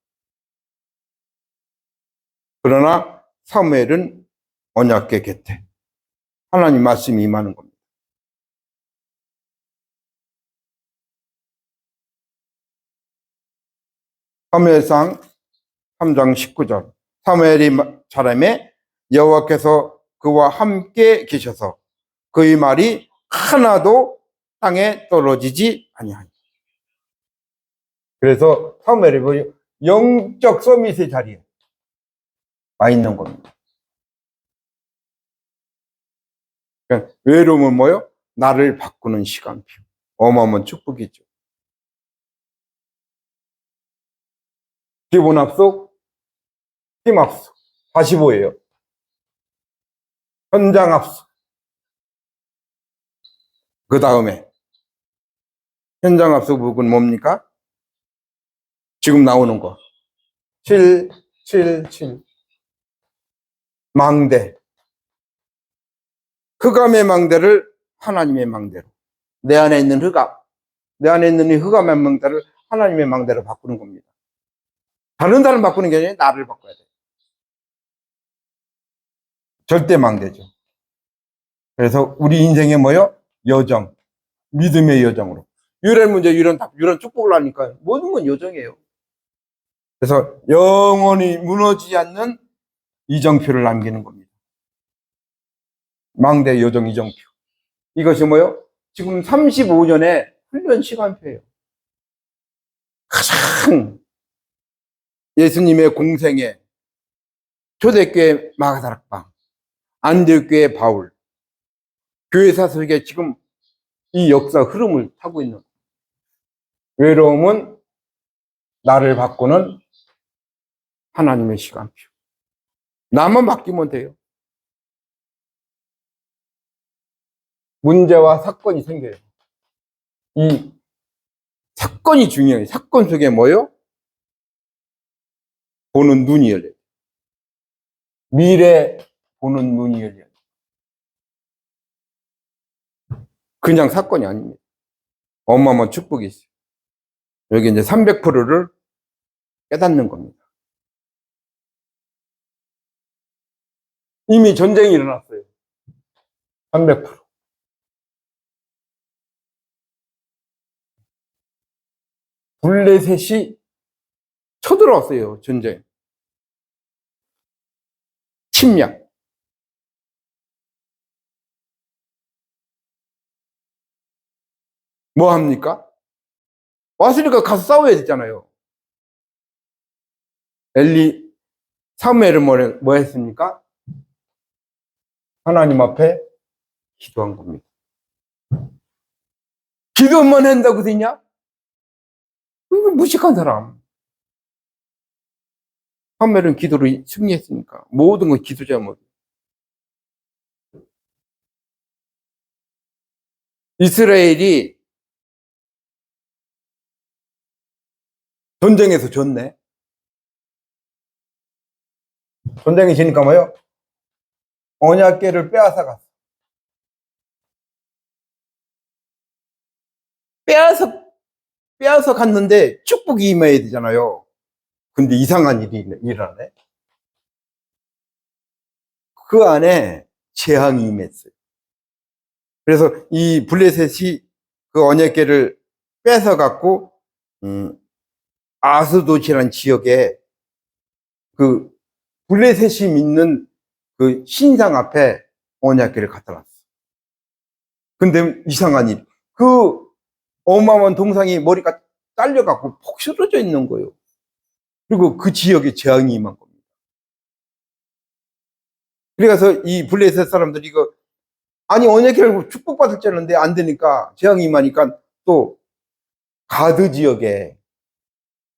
그러나 사무엘은 언약궤 곁에 하나님 말씀이 임하는 겁니다. 사무엘상 3장 19절. 사무엘이 자라매 여호와께서 그와 함께 계셔서 그의 말이 하나도 땅에 떨어지지 아니하니. 그래서 사무엘이 뭐 영적 서밋의 자리에 와 있는 겁니다. 그러니까 외로움은 뭐요? 나를 바꾸는 시간표. 어마어마한 축복이죠. 기본 합숙, 팀 합숙, 45예요. 현장 합숙. 그 다음에 현장 합숙은 뭡니까? 지금 나오는 거. 7, 7, 7. 망대. 흑암의 망대를 하나님의 망대로. 내 안에 있는 흑암. 내 안에 있는 이 흑암의 망대를 하나님의 망대로 바꾸는 겁니다. 다른 사람 바꾸는 게 아니라 나를 바꿔야 돼. 절대 망대죠. 그래서 우리 인생에 뭐요? 여정. 믿음의 여정으로. 유일한 문제, 유일한 답, 유일한 축복을 하니까 모든 건 여정이에요. 그래서 영원히 무너지지 않는 이정표를 남기는 겁니다. 망대 여정 이정표. 이것이 뭐요? 지금 35년의 훈련 시간표예요. 가장 예수님의 공생에 초대교회 마가다락방, 안디옥교회 바울, 교회사 속에 지금 이 역사 흐름을 타고 있는 거예요. 외로움은 나를 바꾸는 하나님의 시간표. 나만 바뀌면 돼요. 문제와 사건이 생겨요. 이 사건이 중요해요. 사건 속에 뭐요? 보는 눈이 열려요. 미래 보는 눈이 열려요. 그냥 사건이 아닙니다. 어마어마한 축복이 있어요. 여기 이제 300%를 깨닫는 겁니다. 이미 전쟁이 일어났어요. 300%. 블레셋이 쳐들어왔어요. 전쟁. 침략. 뭐 합니까? 왔으니까 가서 싸워야 되잖아요. 사무엘은 뭐 했습니까? 하나님 앞에 기도한 겁니다. 기도만 한다고 되냐? 이거 무식한 사람. 사무엘은 기도로 승리했으니까 모든 건 기도 제목. 이스라엘이 전쟁에서 졌네. 전쟁이 지니까 뭐요? 언약궤를 빼앗아 갔어. 빼앗아 갔는데 축복이 임해야 되잖아요. 근데 이상한 일이 일어나네. 그 안에 재앙이 임했어요. 그래서 이 블레셋이 그 언약궤를 뺏어 갖고 아스돗이라는 지역에 그 블레셋이 믿는 그 신상 앞에 언약궤를 갖다 놨어. 근데 이상한 일, 그 어마어마한 동상이 머리가 잘려갖고 폭 쓰러져 있는 거예요. 그리고 그 지역에 재앙이 임한 겁니다. 그래서 이 블레셋 사람들이 이거 아니 언약궤를 축복받을 줄 알았는데 안 되니까 재앙이 임하니까 또 가드 지역에,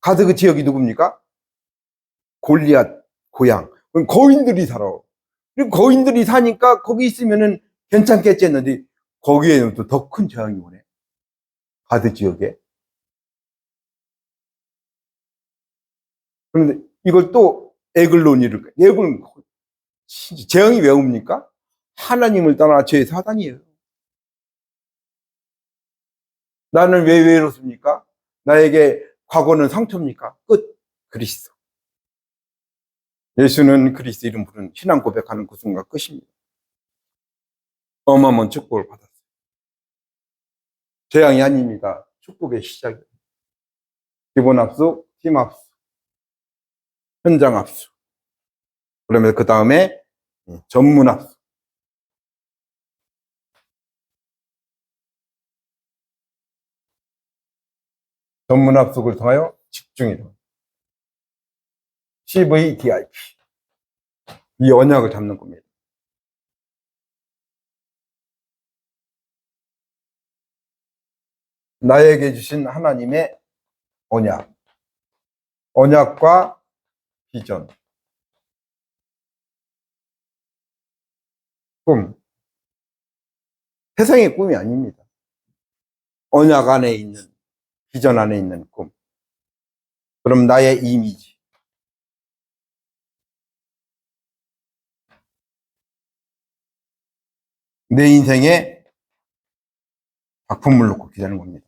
가드 그 지역이 누굽니까? 골리앗 고향. 그럼 거인들이 살아. 그리고 거인들이 사니까 거기 있으면은 괜찮겠지 했는데 거기에는 또 더 큰 재앙이 오네. 가드 지역에. 그런데 이걸 또 에글론이를, 에글, 재앙이 왜 옵니까? 하나님을 떠나 죄의 사단이에요. 나는 왜 외롭습니까? 나에게 과거는 상처입니까? 끝. 그리스도. 예수는 그리스도 이름 부르는 신앙 고백하는 그 순간 끝입니다. 어마어마한 축복을 받았어요. 재앙이 아닙니다. 축복의 시작이에요. 기본 합숙, 팀 합숙, 현장 합숙. 그러면 그 다음에 전문 합숙. 전문 합숙을 통하여 집중이다. CVDIP. 이 언약을 잡는 겁니다. 나에게 주신 하나님의 언약. 언약과 비전. 꿈. 세상의 꿈이 아닙니다. 언약 안에 있는, 비전 안에 있는 꿈. 그럼 나의 이미지. 내 인생에 작품을 놓고 기도하는 겁니다.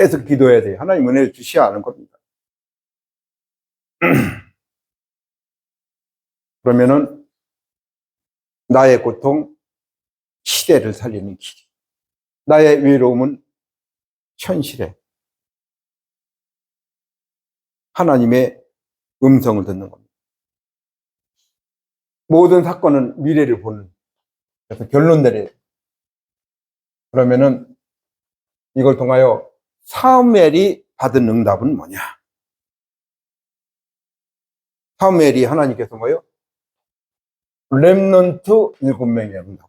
애써 기도해야 돼요. 하나님 은혜를 주셔야 하는 겁니다. 그러면은 나의 고통, 시대를 살리는 길. 나의 외로움은 현실에 하나님의 음성을 듣는 겁니다. 모든 사건은 미래를 보는, 그래서 결론 내려요. 그러면은 이걸 통하여 사무엘이 받은 응답은 뭐냐? 사무엘이 하나님께서 뭐요? 렘넌트 7명의 응답.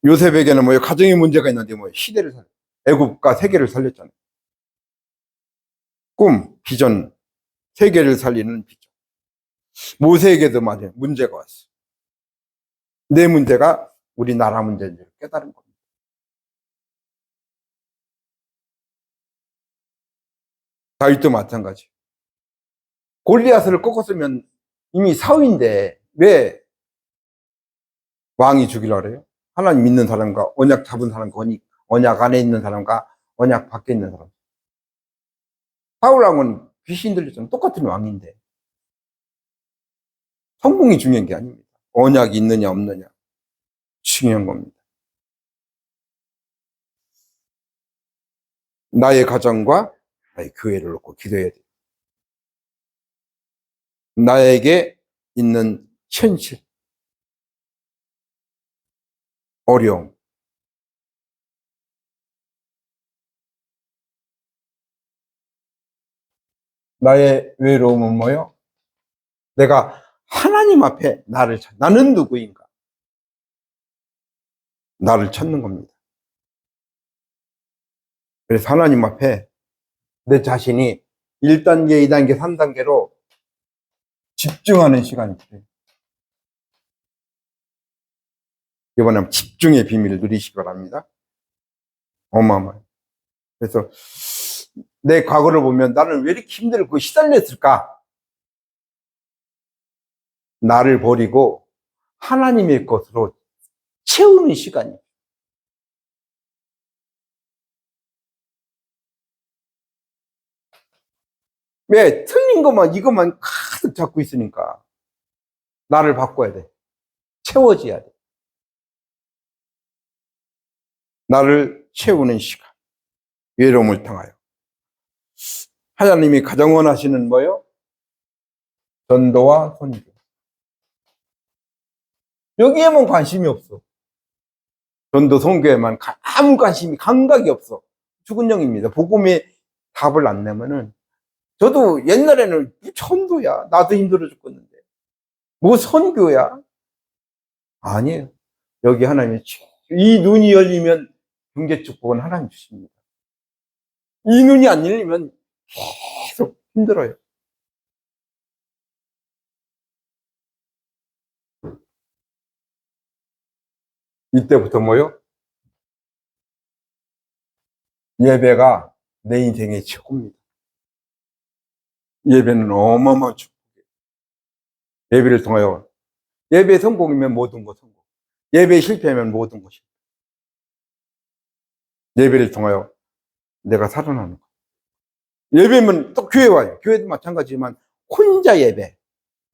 요셉에게는 뭐요? 가정의 문제가 있는데 뭐 시대를 살려. 애국과 세계를 살렸잖아요. 꿈, 비전, 세계를 살리는 비전. 모세에게도 맞아요. 문제가 왔어. 내 문제가 우리나라 문제인 줄 깨달은 겁니다. 다윗도 마찬가지. 골리앗을 꺾었으면 이미 사위인데 왜 왕이 죽이려고 그래요? 하나님 믿는 사람과 언약 잡은 사람과 언약 안에 있는 사람과 언약 밖에 있는 사람. 사울왕은 귀신 들렸잖아요. 똑같은 왕인데. 성공이 중요한 게 아닙니다. 언약이 있느냐 없느냐 중요한 겁니다. 나의 가정과 나의 교회를 놓고 기도해야 돼요. 나에게 있는 현실, 어려움, 나의 외로움은 뭐요? 내가 하나님 앞에 나는 누구인가? 나를 찾는 겁니다. 그래서 하나님 앞에 내 자신이 1단계, 2단계, 3단계로 집중하는 시간이 필요해요. 이번에 집중의 비밀을 누리시기 바랍니다. 어마어마해요. 그래서 내 과거를 보면 나는 왜 이렇게 힘들고 시달렸을까? 나를 버리고 하나님의 것으로 채우는 시간이에요. 왜? 틀린 것만, 이것만 가득 잡고 있으니까. 나를 바꿔야 돼. 채워져야 돼. 나를 채우는 시간. 외로움을 통하여. 하나님이 가장 원하시는 뭐요? 전도와 선교. 여기에만 관심이 없어. 전도, 선교에만 아무 관심이, 감각이 없어. 죽은 영입니다. 복음에 답을 안 내면은, 저도 옛날에는 전도야. 나도 힘들어 죽겠는데. 뭐 선교야? 아니에요. 여기 하나님이 이 눈이 열리면 경제 축복은 하나님 주십니다. 이 눈이 안 열리면 계속 힘들어요. 이때부터 뭐요? 예배가 내 인생의 최고입니다. 예배는 어마어마한 축복이에요. 예배를 통하여, 예배 성공이면 모든 것 성공. 예배 실패하면 모든 것이. 예배를 통하여 내가 살아나는 거. 예배면 또 교회 와요. 교회도 마찬가지지만 혼자 예배.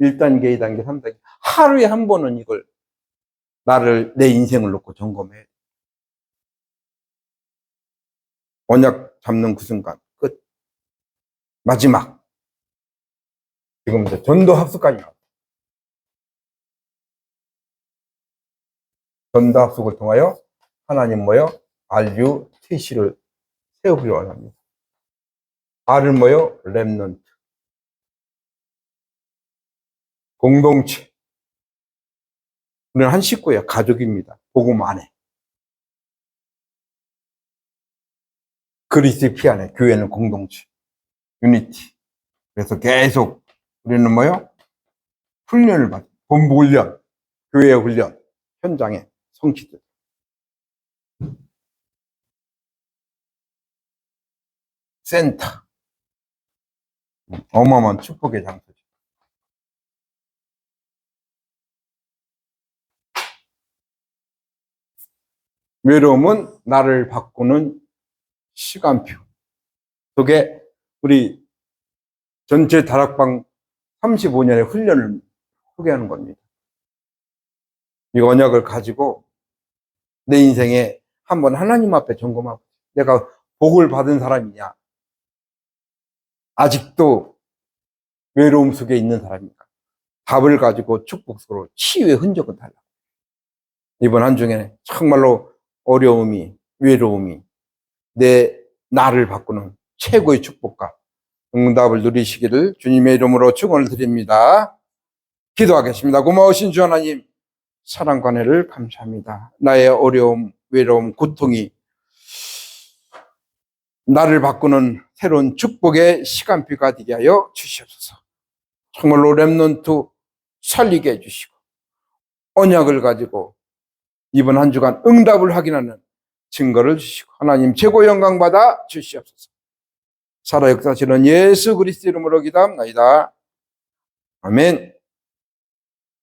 1단계, 2단계, 3단계. 하루에 한 번은 이걸 내 인생을 놓고 점검해. 언약 잡는 그 순간 끝. 마지막. 지금 이제 전도 합숙까지 나왔어요. 전도 합숙을 통하여 하나님 뭐요? RU TC를 세우기 원합니다. R은 뭐요? 렘넌트. 공동체. 우리는 한 식구예요. 가족입니다. 복음 안에. 그리스도의 피 안에. 교회는 공동체. 유니티. 그래서 계속 우리는 뭐요? 훈련을 받아요. 본부 훈련, 교회 훈련, 현장에 성취들. 센터. 어마어마한 축복의 장소죠. 외로움은 나를 바꾸는 시간표. 그게 우리 전체 다락방 35년의 훈련을 소개하는 겁니다. 이 언약을 가지고 내 인생에 한번 하나님 앞에 점검하고, 내가 복을 받은 사람이냐, 아직도 외로움 속에 있는 사람인가, 답을 가지고 축복으로 치유의 흔적을 달라. 이번 한 주에 정말로 어려움이, 외로움이 나를 바꾸는 최고의 축복과 응답을 누리시기를 주님의 이름으로 축원을 드립니다. 기도하겠습니다. 고마우신 주 하나님, 사랑과 은혜를 감사합니다. 나의 어려움, 외로움, 고통이 나를 바꾸는 새로운 축복의 시간표가 되게 하여 주시옵소서. 정말로 렘넌트 살리게 해주시고, 언약을 가지고 이번 한 주간 응답을 확인하는 증거를 주시고, 하나님 최고 영광 받아 주시옵소서. 살아 역사하시는 예수 그리스도 이름으로 기도합니다. 아멘.